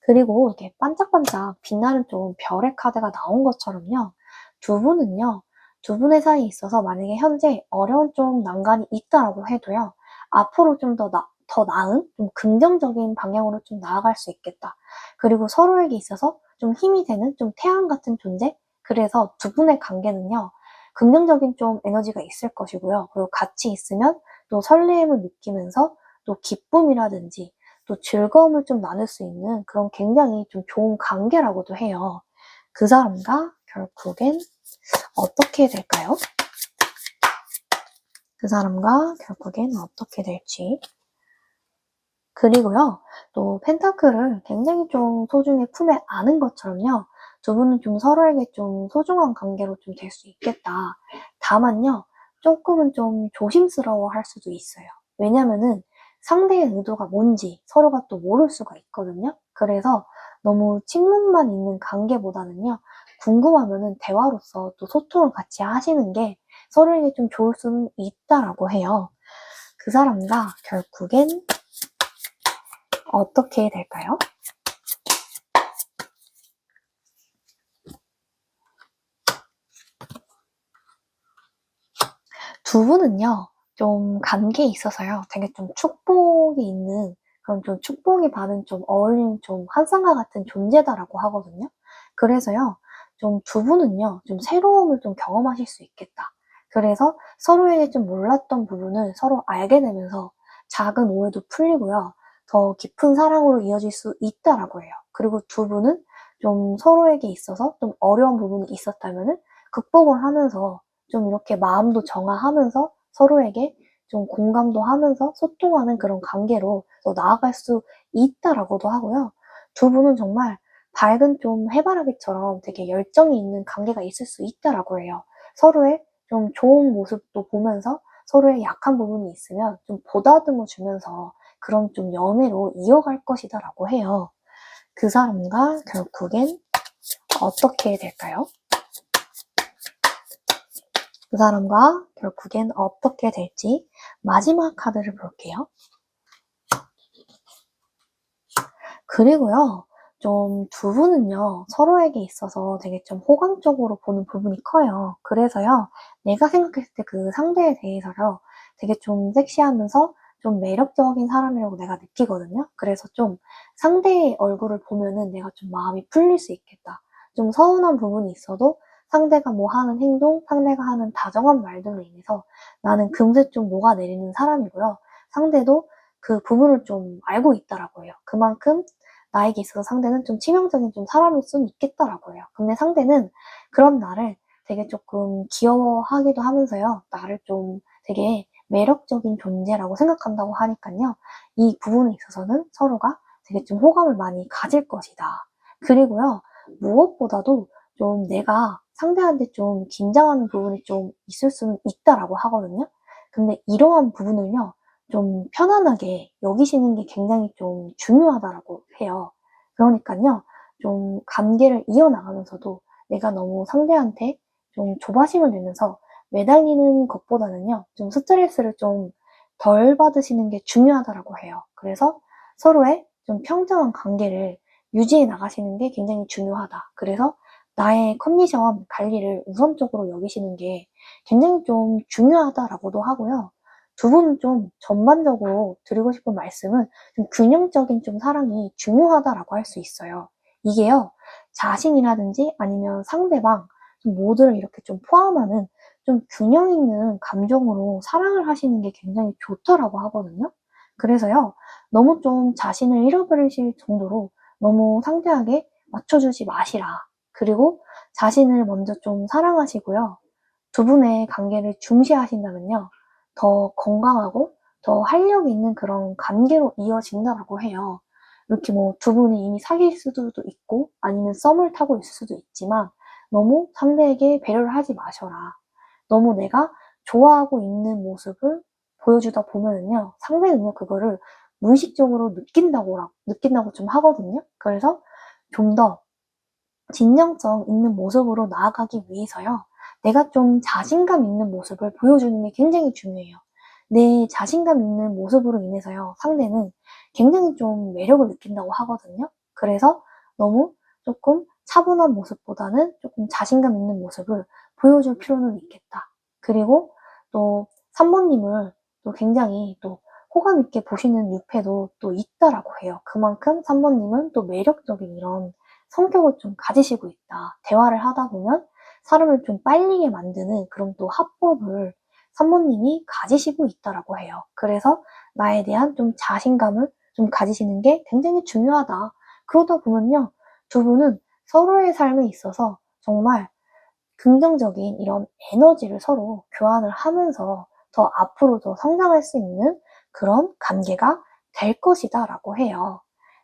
그리고 이렇게 반짝반짝 빛나는 좀 별의 카드가 나온 것처럼요. 두 분은요, 두 분의 사이에 있어서 만약에 현재 어려운 좀 난관이 있다라고 해도요, 앞으로 좀 더 나은, 좀 긍정적인 방향으로 좀 나아갈 수 있겠다. 그리고 서로에게 있어서 좀 힘이 되는 좀 태양 같은 존재? 그래서 두 분의 관계는요, 긍정적인 좀 에너지가 있을 것이고요. 그리고 같이 있으면 또 설레임을 느끼면서 또 기쁨이라든지 또 즐거움을 좀 나눌 수 있는 그런 굉장히 좀 좋은 관계라고도 해요. 그 사람과 결국엔 어떻게 될까요? 그 사람과 결국엔 어떻게 될지. 그리고요, 또 펜타클을 굉장히 좀 소중히 품에 안은 것처럼요, 두 분은 좀 서로에게 좀 소중한 관계로 좀 될 수 있겠다. 다만요, 조금은 좀 조심스러워 할 수도 있어요. 왜냐면은 상대의 의도가 뭔지 서로가 또 모를 수가 있거든요. 그래서 너무 친분만 있는 관계보다는요, 궁금하면은 대화로서 또 소통을 같이 하시는 게 서로에게 좀 좋을 수는 있다라고 해요. 그 사람과 결국엔 어떻게 될까요? 두 분은요, 좀 관계에 있어서요, 되게 좀 축복이 있는, 그런 좀 축복이 받은 좀 어울리는 좀 환상과 같은 존재다라고 하거든요. 그래서요, 좀 두 분은요, 좀 새로움을 좀 경험하실 수 있겠다. 그래서 서로에게 좀 몰랐던 부분을 서로 알게 되면서 작은 오해도 풀리고요, 더 깊은 사랑으로 이어질 수 있다라고 해요. 그리고 두 분은 좀 서로에게 있어서 좀 어려운 부분이 있었다면은 극복을 하면서 좀 이렇게 마음도 정화하면서 서로에게 좀 공감도 하면서 소통하는 그런 관계로 더 나아갈 수 있다라고도 하고요. 두 분은 정말 밝은 좀 해바라기처럼 되게 열정이 있는 관계가 있을 수 있다라고 해요. 서로의 좀 좋은 모습도 보면서 서로의 약한 부분이 있으면 좀 보다듬어 주면서 그런 좀 연애로 이어갈 것이다라고 해요. 그 사람과 결국엔 어떻게 될까요? 그 사람과 결국엔 어떻게 될지 마지막 카드를 볼게요. 그리고요, 좀 두 분은요, 서로에게 있어서 되게 좀 호감적으로 보는 부분이 커요. 그래서요, 내가 생각했을 때 그 상대에 대해서요, 되게 좀 섹시하면서 좀 매력적인 사람이라고 내가 느끼거든요. 그래서 좀 상대의 얼굴을 보면은 내가 좀 마음이 풀릴 수 있겠다. 좀 서운한 부분이 있어도 상대가 뭐 하는 행동, 상대가 하는 다정한 말들로 인해서 나는 금세 좀 녹아내리는 사람이고요. 상대도 그 부분을 좀 알고 있다라고 해요. 그만큼 나에게 있어서 상대는 좀 치명적인 좀 사람일 수는 있겠다라고 해요. 근데 상대는 그런 나를 되게 조금 귀여워하기도 하면서요. 나를 좀 되게 매력적인 존재라고 생각한다고 하니까요. 이 부분에 있어서는 서로가 되게 좀 호감을 많이 가질 것이다. 그리고요, 무엇보다도 좀 내가 상대한테 좀 긴장하는 부분이 좀 있을 수는 있다라고 하거든요. 근데 이러한 부분을요, 좀 편안하게 여기시는 게 굉장히 좀 중요하다라고 해요. 그러니까요, 좀 관계를 이어나가면서도 내가 너무 상대한테 좀 조바심을 내면서 매달리는 것보다는요, 좀 스트레스를 좀 덜 받으시는 게 중요하다라고 해요. 그래서 서로의 좀 평정한 관계를 유지해 나가시는 게 굉장히 중요하다. 그래서 나의 컨디션 관리를 우선적으로 여기시는 게 굉장히 좀 중요하다라고도 하고요. 두 분은 좀 전반적으로 드리고 싶은 말씀은 좀 균형적인 좀 사랑이 중요하다라고 할 수 있어요. 이게요, 자신이라든지 아니면 상대방 좀 모두를 이렇게 좀 포함하는 좀 균형 있는 감정으로 사랑을 하시는 게 굉장히 좋다라고 하거든요. 그래서요, 너무 좀 자신을 잃어버리실 정도로 너무 상대에게 맞춰주지 마시라. 그리고 자신을 먼저 좀 사랑하시고요. 두 분의 관계를 중시하신다면요, 더 건강하고 더 활력 있는 그런 관계로 이어진다라고 해요. 이렇게 뭐 두 분이 이미 사귈 수도 있고 아니면 썸을 타고 있을 수도 있지만 너무 상대에게 배려를 하지 마셔라. 너무 내가 좋아하고 있는 모습을 보여주다 보면은요, 상대는요, 그거를 무의식적으로 느낀다고 좀 하거든요. 그래서 좀 더 진정성 있는 모습으로 나아가기 위해서요, 내가 좀 자신감 있는 모습을 보여주는 게 굉장히 중요해요. 내 자신감 있는 모습으로 인해서요, 상대는 굉장히 좀 매력을 느낀다고 하거든요. 그래서 너무 조금 차분한 모습보다는 조금 자신감 있는 모습을 보여줄 필요는 있겠다. 그리고 또 3번님을 또 굉장히 또 호감 있게 보시는 유패도 또 있다라고 해요. 그만큼 3번님은 또 매력적인 이런 성격을 좀 가지시고 있다. 대화를 하다 보면 사람을 좀 빨리게 만드는 그런 또 화법을 3번님이 가지시고 있다라고 해요. 그래서 나에 대한 좀 자신감을 좀 가지시는 게 굉장히 중요하다. 그러다 보면요, 두 분은 서로의 삶에 있어서 정말 긍정적인 이런 에너지를 서로 교환을 하면서 더 앞으로 더 성장할 수 있는 그런 관계가 될 것이다 라고 해요.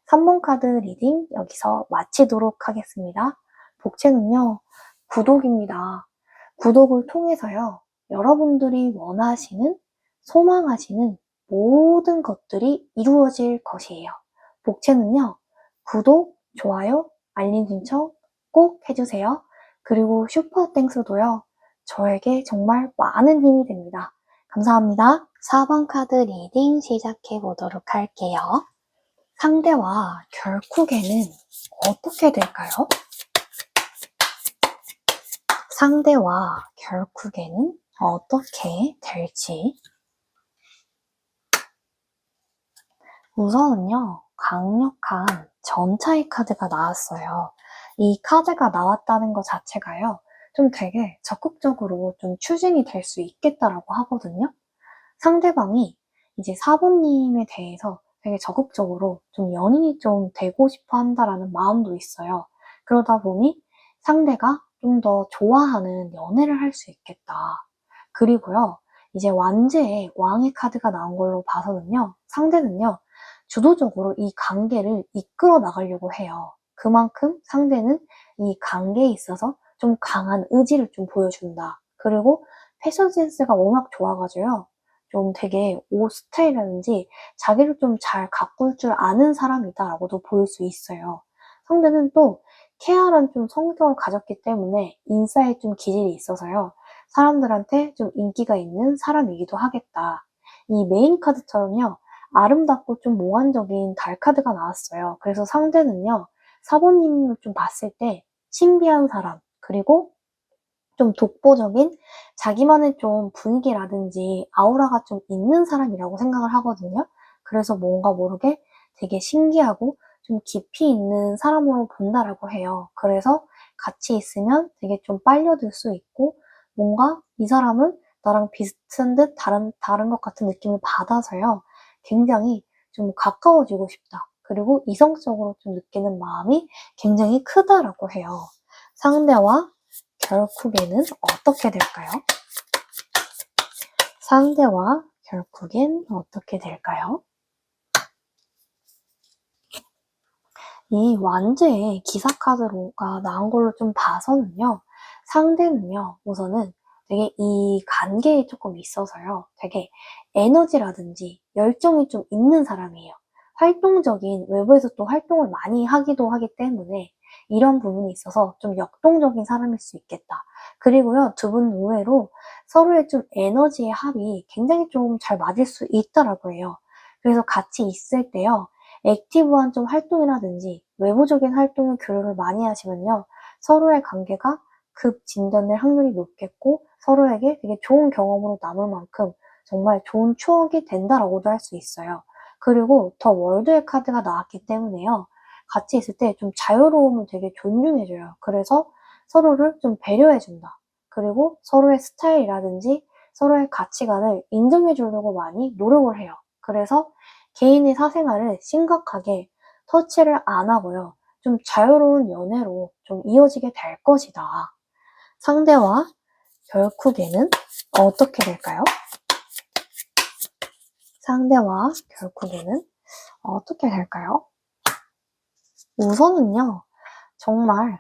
3번 카드 리딩 여기서 마치도록 하겠습니다. 복채는요, 구독입니다. 구독을 통해서요, 여러분들이 원하시는, 소망하시는 모든 것들이 이루어질 것이에요. 복채는요, 구독, 좋아요, 알림 신청 꼭 해주세요. 그리고 슈퍼 땡스도요, 저에게 정말 많은 힘이 됩니다. 감사합니다. 4번 카드 리딩 시작해 보도록 할게요. 상대와 결국에는 어떻게 될까요? 상대와 결국에는 어떻게 될지. 우선은요, 강력한 전차의 카드가 나왔어요. 이 카드가 나왔다는 것 자체가요, 좀 되게 적극적으로 좀 추진이 될 수 있겠다라고 하거든요. 상대방이 이제 4번님에 대해서 되게 적극적으로 좀 연인이 좀 되고 싶어 한다라는 마음도 있어요. 그러다 보니 상대가 좀 더 좋아하는 연애를 할 수 있겠다. 그리고요, 이제 완제의 왕의 카드가 나온 걸로 봐서는요, 상대는요, 주도적으로 이 관계를 이끌어 나가려고 해요. 그만큼 상대는 이 관계에 있어서 좀 강한 의지를 좀 보여준다. 그리고 패션 센스가 워낙 좋아가지고요, 좀 되게 옷 스타일이라든지 자기를 좀 잘 가꿀 줄 아는 사람이다라고도 보일 수 있어요. 상대는 또 쾌활한 좀 성격을 가졌기 때문에 인싸에 좀 기질이 있어서요, 사람들한테 좀 인기가 있는 사람이기도 하겠다. 이 메인 카드처럼요, 아름답고 좀 몽환적인 달 카드가 나왔어요. 그래서 상대는요, 사모님을 좀 봤을 때 신비한 사람, 그리고 좀 독보적인 자기만의 좀 분위기라든지 아우라가 좀 있는 사람이라고 생각을 하거든요. 그래서 뭔가 모르게 되게 신기하고 좀 깊이 있는 사람으로 본다라고 해요. 그래서 같이 있으면 되게 좀 빨려들 수 있고, 뭔가 이 사람은 나랑 비슷한 듯 다른 것 같은 느낌을 받아서요, 굉장히 좀 가까워지고 싶다. 그리고 이성적으로 좀 느끼는 마음이 굉장히 크다라고 해요. 상대와 결국에는 어떻게 될까요? 상대와 결국엔 어떻게 될까요? 이 완제의 기사 카드가 나온 걸로 좀 봐서는요, 상대는요, 우선은 되게 이 관계에 조금 있어서요, 되게 에너지라든지 열정이 좀 있는 사람이에요. 활동적인, 외부에서 또 활동을 많이 하기도 하기 때문에 이런 부분이 있어서 좀 역동적인 사람일 수 있겠다. 그리고요, 두 분 의외로 서로의 좀 에너지의 합이 굉장히 좀 잘 맞을 수 있다라고 해요. 그래서 같이 있을 때요, 액티브한 좀 활동이라든지 외부적인 활동에 교류를 많이 하시면요, 서로의 관계가 급 진전될 확률이 높겠고, 서로에게 되게 좋은 경험으로 남을 만큼 정말 좋은 추억이 된다라고도 할 수 있어요. 그리고 더 월드의 카드가 나왔기 때문에요, 같이 있을 때 좀 자유로움을 되게 존중해줘요. 그래서 서로를 좀 배려해준다. 그리고 서로의 스타일이라든지 서로의 가치관을 인정해주려고 많이 노력을 해요. 그래서 개인의 사생활을 심각하게 터치를 안 하고요, 좀 자유로운 연애로 좀 이어지게 될 것이다. 상대와 결국에는 어떻게 될까요? 상대와 결국에는 어떻게 될까요? 우선은요, 정말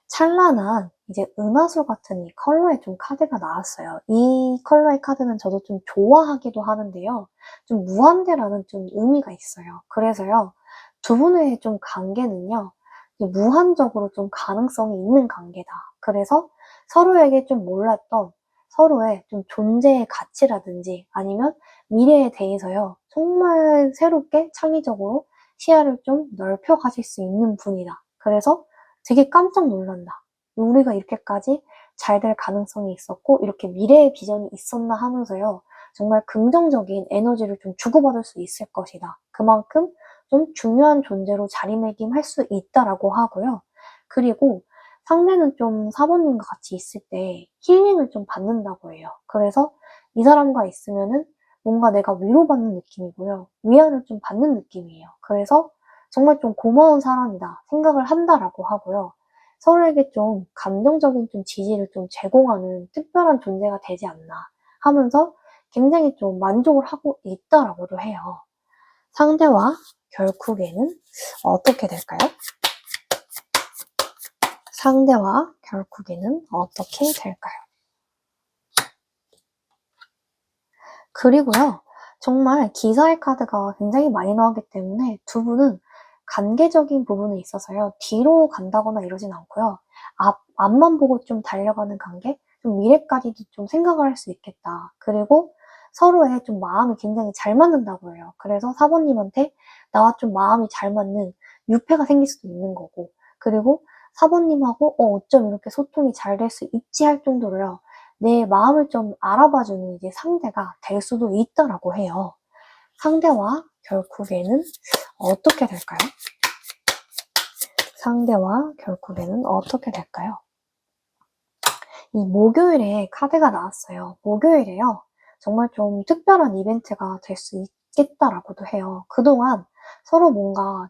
찬란한 이제 은하수 같은 이 컬러의 좀 카드가 나왔어요. 이 컬러의 카드는 저도 좀 좋아하기도 하는데요, 좀 무한대라는 좀 의미가 있어요. 그래서요, 두 분의 좀 관계는요, 무한적으로 좀 가능성이 있는 관계다. 그래서 서로에게 좀 몰랐던 서로의 좀 존재의 가치라든지 아니면 미래에 대해서요. 정말 새롭게 창의적으로 시야를 좀 넓혀 가실 수 있는 분이다. 그래서 되게 깜짝 놀란다. 우리가 이렇게까지 잘 될 가능성이 있었고 이렇게 미래의 비전이 있었나 하면서요. 정말 긍정적인 에너지를 좀 주고받을 수 있을 것이다. 그만큼 좀 중요한 존재로 자리매김할 수 있다라고 하고요. 그리고 상대는 좀 사모님과 같이 있을 때 힐링을 좀 받는다고 해요. 그래서 이 사람과 있으면은 뭔가 내가 위로받는 느낌이고요. 위안을 좀 받는 느낌이에요. 그래서 정말 좀 고마운 사람이다 생각을 한다라고 하고요. 서로에게 좀 감정적인 좀 지지를 좀 제공하는 특별한 존재가 되지 않나 하면서 굉장히 좀 만족을 하고 있다라고도 해요. 상대와 결국에는 어떻게 될까요? 상대와 결국에는 어떻게 될까요? 그리고요, 정말 기사의 카드가 굉장히 많이 나오기 때문에 두 분은 관계적인 부분에 있어서요, 뒤로 간다거나 이러진 않고요. 앞만 보고 좀 달려가는 관계? 좀 미래까지도 좀 생각을 할 수 있겠다. 그리고 서로의 좀 마음이 굉장히 잘 맞는다고 해요. 그래서 사모님한테 나와 좀 마음이 잘 맞는 유패가 생길 수도 있는 거고, 그리고 사모님하고 어쩜 이렇게 소통이 잘 될 수 있지 할 정도로요. 내 마음을 좀 알아봐주는 이제 상대가 될 수도 있다라고 해요. 상대와 결국에는 어떻게 될까요? 상대와 결국에는 어떻게 될까요? 이 목요일에 카드가 나왔어요. 목요일에요. 정말 좀 특별한 이벤트가 될 수 있겠다라고도 해요. 그동안 서로 뭔가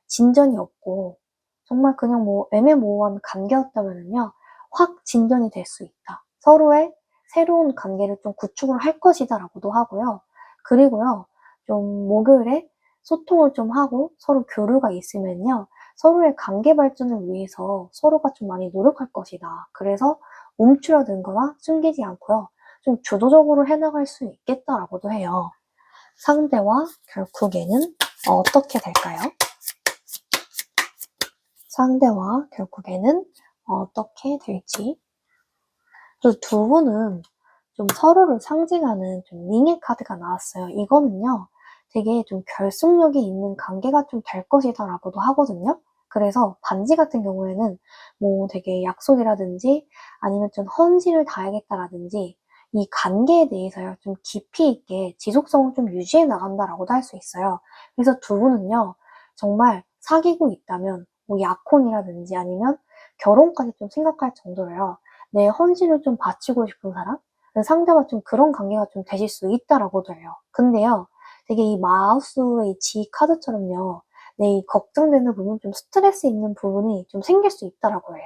진전이 없고 정말 그냥 뭐 애매모호한 관계였다면요. 확 진전이 될 수 있다. 서로의 새로운 관계를 좀 구축을 할 것이다라고도 하고요. 그리고요. 좀 목요일에 소통을 좀 하고 서로 교류가 있으면요. 서로의 관계 발전을 위해서 서로가 좀 많이 노력할 것이다. 그래서 움츠러들거나 숨기지 않고요. 좀 주도적으로 해나갈 수 있겠다라고도 해요. 상대와 결국에는 어떻게 될까요? 상대와 결국에는 어떻게 될지. 또 두 분은 좀 서로를 상징하는 좀 링의 카드가 나왔어요. 이거는요, 되게 좀 결속력이 있는 관계가 좀 될 것이다라고도 하거든요. 그래서 반지 같은 경우에는 뭐 되게 약속이라든지 아니면 좀 헌신을 다하겠다라든지 이 관계에 대해서요, 좀 깊이 있게 지속성을 좀 유지해 나간다라고도 할 수 있어요. 그래서 두 분은요, 정말 사귀고 있다면 뭐 약혼이라든지 아니면 결혼까지 좀 생각할 정도로요. 내 헌신을 좀 바치고 싶은 사람? 상대와 좀 그런 관계가 좀 되실 수 있다라고도 해요. 근데요, 되게 이 마우스의 지 카드처럼요, 내 이 걱정되는 부분, 좀 스트레스 있는 부분이 좀 생길 수 있다라고 해요.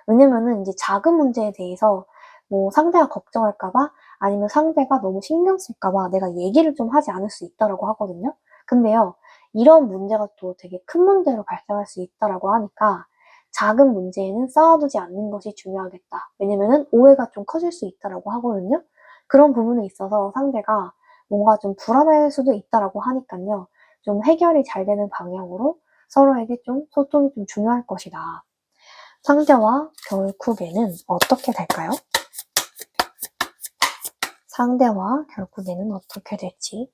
왜냐면은 이제 작은 문제에 대해서 뭐 상대가 걱정할까봐 아니면 상대가 너무 신경 쓸까봐 내가 얘기를 좀 하지 않을 수 있다라고 하거든요. 근데요, 이런 문제가 또 되게 큰 문제로 발생할 수 있다라고 하니까 작은 문제에는 쌓아두지 않는 것이 중요하겠다. 왜냐면은 오해가 좀 커질 수 있다라고 하거든요. 그런 부분에 있어서 상대가 뭔가 좀 불안할 수도 있다라고 하니까요. 좀 해결이 잘 되는 방향으로 서로에게 좀 소통이 좀 중요할 것이다. 상대와 결국에는 어떻게 될까요? 상대와 결국에는 어떻게 될지.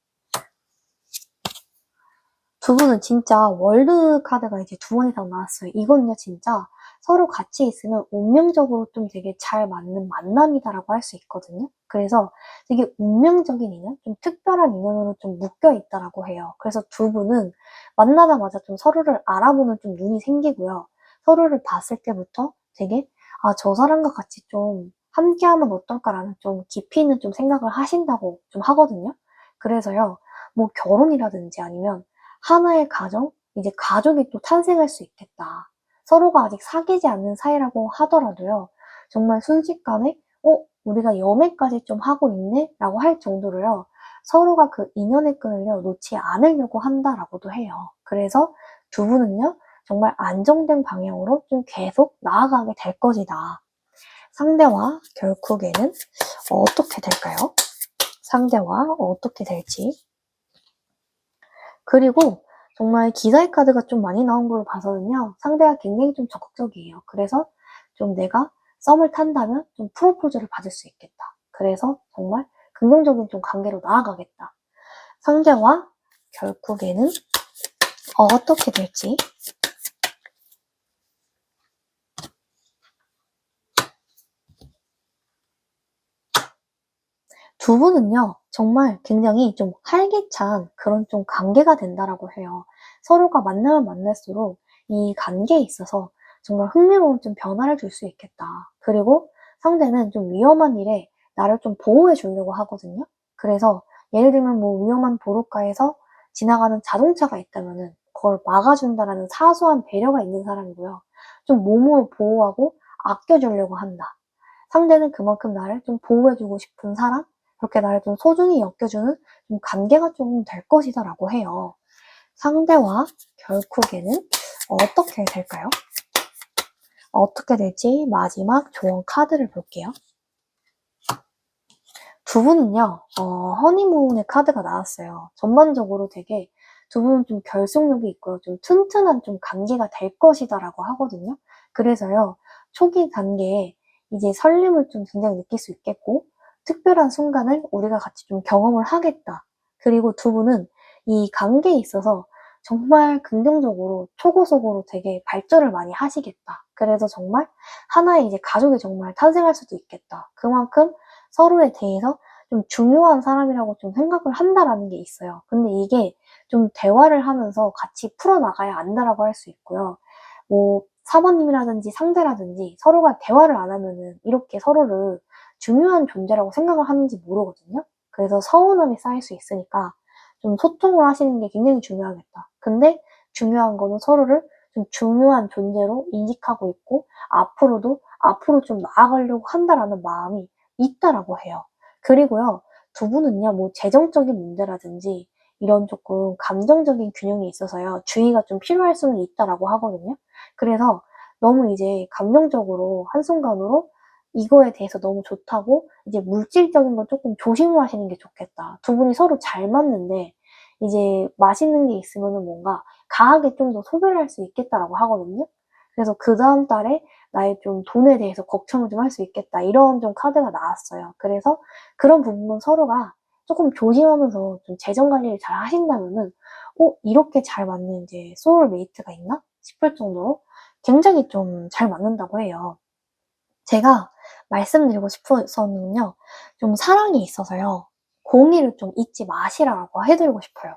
두 분은 진짜 월드 카드가 이제 두 번 이상 나왔어요. 이거는요, 진짜 서로 같이 있으면 운명적으로 좀 되게 잘 맞는 만남이다라고 할 수 있거든요. 그래서 되게 운명적인 인연, 좀 특별한 인연으로 좀 묶여 있다라고 해요. 그래서 두 분은 만나자마자 좀 서로를 알아보는 좀 눈이 생기고요. 서로를 봤을 때부터 되게, 아, 저 사람과 같이 좀 함께하면 어떨까라는 좀 깊이 있는 좀 생각을 하신다고 좀 하거든요. 그래서요, 뭐 결혼이라든지 아니면 하나의 가정? 이제 가족이 또 탄생할 수 있겠다. 서로가 아직 사귀지 않는 사이라고 하더라도요. 정말 순식간에 우리가 연애까지 좀 하고 있네? 라고 할 정도로요. 서로가 그 인연의 끈을요, 놓지 않으려고 한다라고도 해요. 그래서 두 분은요, 정말 안정된 방향으로 좀 계속 나아가게 될 것이다. 상대와 결국에는 어떻게 될까요? 상대와 어떻게 될지. 그리고 정말 기사의 카드가 좀 많이 나온 걸로 봐서는요. 상대가 굉장히 좀 적극적이에요. 그래서 좀 내가 썸을 탄다면 좀 프로포즈를 받을 수 있겠다. 그래서 정말 긍정적인 좀 관계로 나아가겠다. 상대와 결국에는 어떻게 될지. 두 분은요, 정말 굉장히 좀 활기찬 그런 좀 관계가 된다라고 해요. 서로가 만나면 만날수록 이 관계에 있어서 정말 흥미로운 좀 변화를 줄 수 있겠다. 그리고 상대는 좀 위험한 일에 나를 좀 보호해 주려고 하거든요. 그래서 예를 들면 뭐 위험한 도로가에서 지나가는 자동차가 있다면은 그걸 막아준다라는 사소한 배려가 있는 사람이고요. 좀 몸으로 보호하고 아껴주려고 한다. 상대는 그만큼 나를 좀 보호해주고 싶은 사람? 그렇게 나를 좀 소중히 여겨주는 좀 관계가 좀 될 것이다라고 해요. 상대와 결국에는 어떻게 될까요? 어떻게 될지 마지막 조언 카드를 볼게요. 두 분은요, 허니문의 카드가 나왔어요. 전반적으로 되게 두 분은 좀 결속력이 있고요. 좀 튼튼한 좀 관계가 될 것이다라고 하거든요. 그래서요, 초기 단계에 이제 설렘을 좀 굉장히 느낄 수 있겠고, 특별한 순간을 우리가 같이 좀 경험을 하겠다. 그리고 두 분은 이 관계에 있어서 정말 긍정적으로 초고속으로 되게 발전을 많이 하시겠다. 그래서 정말 하나의 이제 가족이 정말 탄생할 수도 있겠다. 그만큼 서로에 대해서 좀 중요한 사람이라고 좀 생각을 한다라는 게 있어요. 근데 이게 좀 대화를 하면서 같이 풀어나가야 한다라고 할 수 있고요. 뭐 사모님이라든지 상대라든지 서로가 대화를 안 하면은 이렇게 서로를 중요한 존재라고 생각을 하는지 모르거든요. 그래서 서운함이 쌓일 수 있으니까 좀 소통을 하시는 게 굉장히 중요하겠다. 근데 중요한 거는 서로를 좀 중요한 존재로 인식하고 있고 앞으로 좀 나아가려고 한다라는 마음이 있다라고 해요. 그리고요, 두 분은요, 뭐 재정적인 문제라든지 이런 조금 감정적인 균형이 있어서요, 주의가 좀 필요할 수는 있다라고 하거든요. 그래서 너무 이제 감정적으로 한순간으로 이거에 대해서 너무 좋다고 이제 물질적인 건 조금 조심을 하시는 게 좋겠다. 두 분이 서로 잘 맞는데 이제 맛있는 게 있으면은 뭔가 가하게 좀 더 소비를 할 수 있겠다라고 하거든요. 그래서 그 다음 달에 나의 좀 돈에 대해서 걱정을 좀 할 수 있겠다. 이런 좀 카드가 나왔어요. 그래서 그런 부분은 서로가 조금 조심하면서 좀 재정 관리를 잘 하신다면은, 이렇게 잘 맞는 이제 소울메이트가 있나? 싶을 정도로 굉장히 좀 잘 맞는다고 해요. 제가 말씀드리고 싶어서는요, 좀 사랑에 있어서요, 공의를 좀 잊지 마시라고 해드리고 싶어요.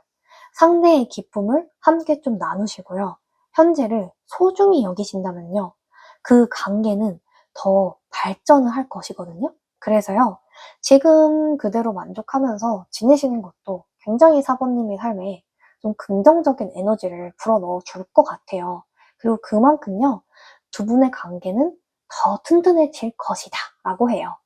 상대의 기쁨을 함께 좀 나누시고요. 현재를 소중히 여기신다면요. 그 관계는 더 발전을 할 것이거든요. 그래서요. 지금 그대로 만족하면서 지내시는 것도 굉장히 사모님의 삶에 좀 긍정적인 에너지를 불어넣어 줄 것 같아요. 그리고 그만큼요. 두 분의 관계는 더 튼튼해질 것이다 라고 해요.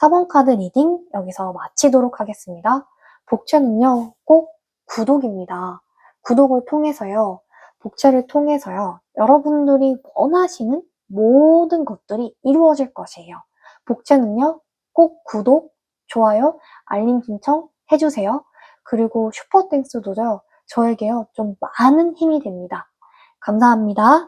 4번 카드 리딩 여기서 마치도록 하겠습니다. 복채는요, 꼭 구독입니다. 구독을 통해서요, 복채를 통해서요, 여러분들이 원하시는 모든 것들이 이루어질 것이에요. 복채는요, 꼭 구독, 좋아요, 알림 신청 해주세요. 그리고 슈퍼땡스도요, 저에게요, 좀 많은 힘이 됩니다. 감사합니다.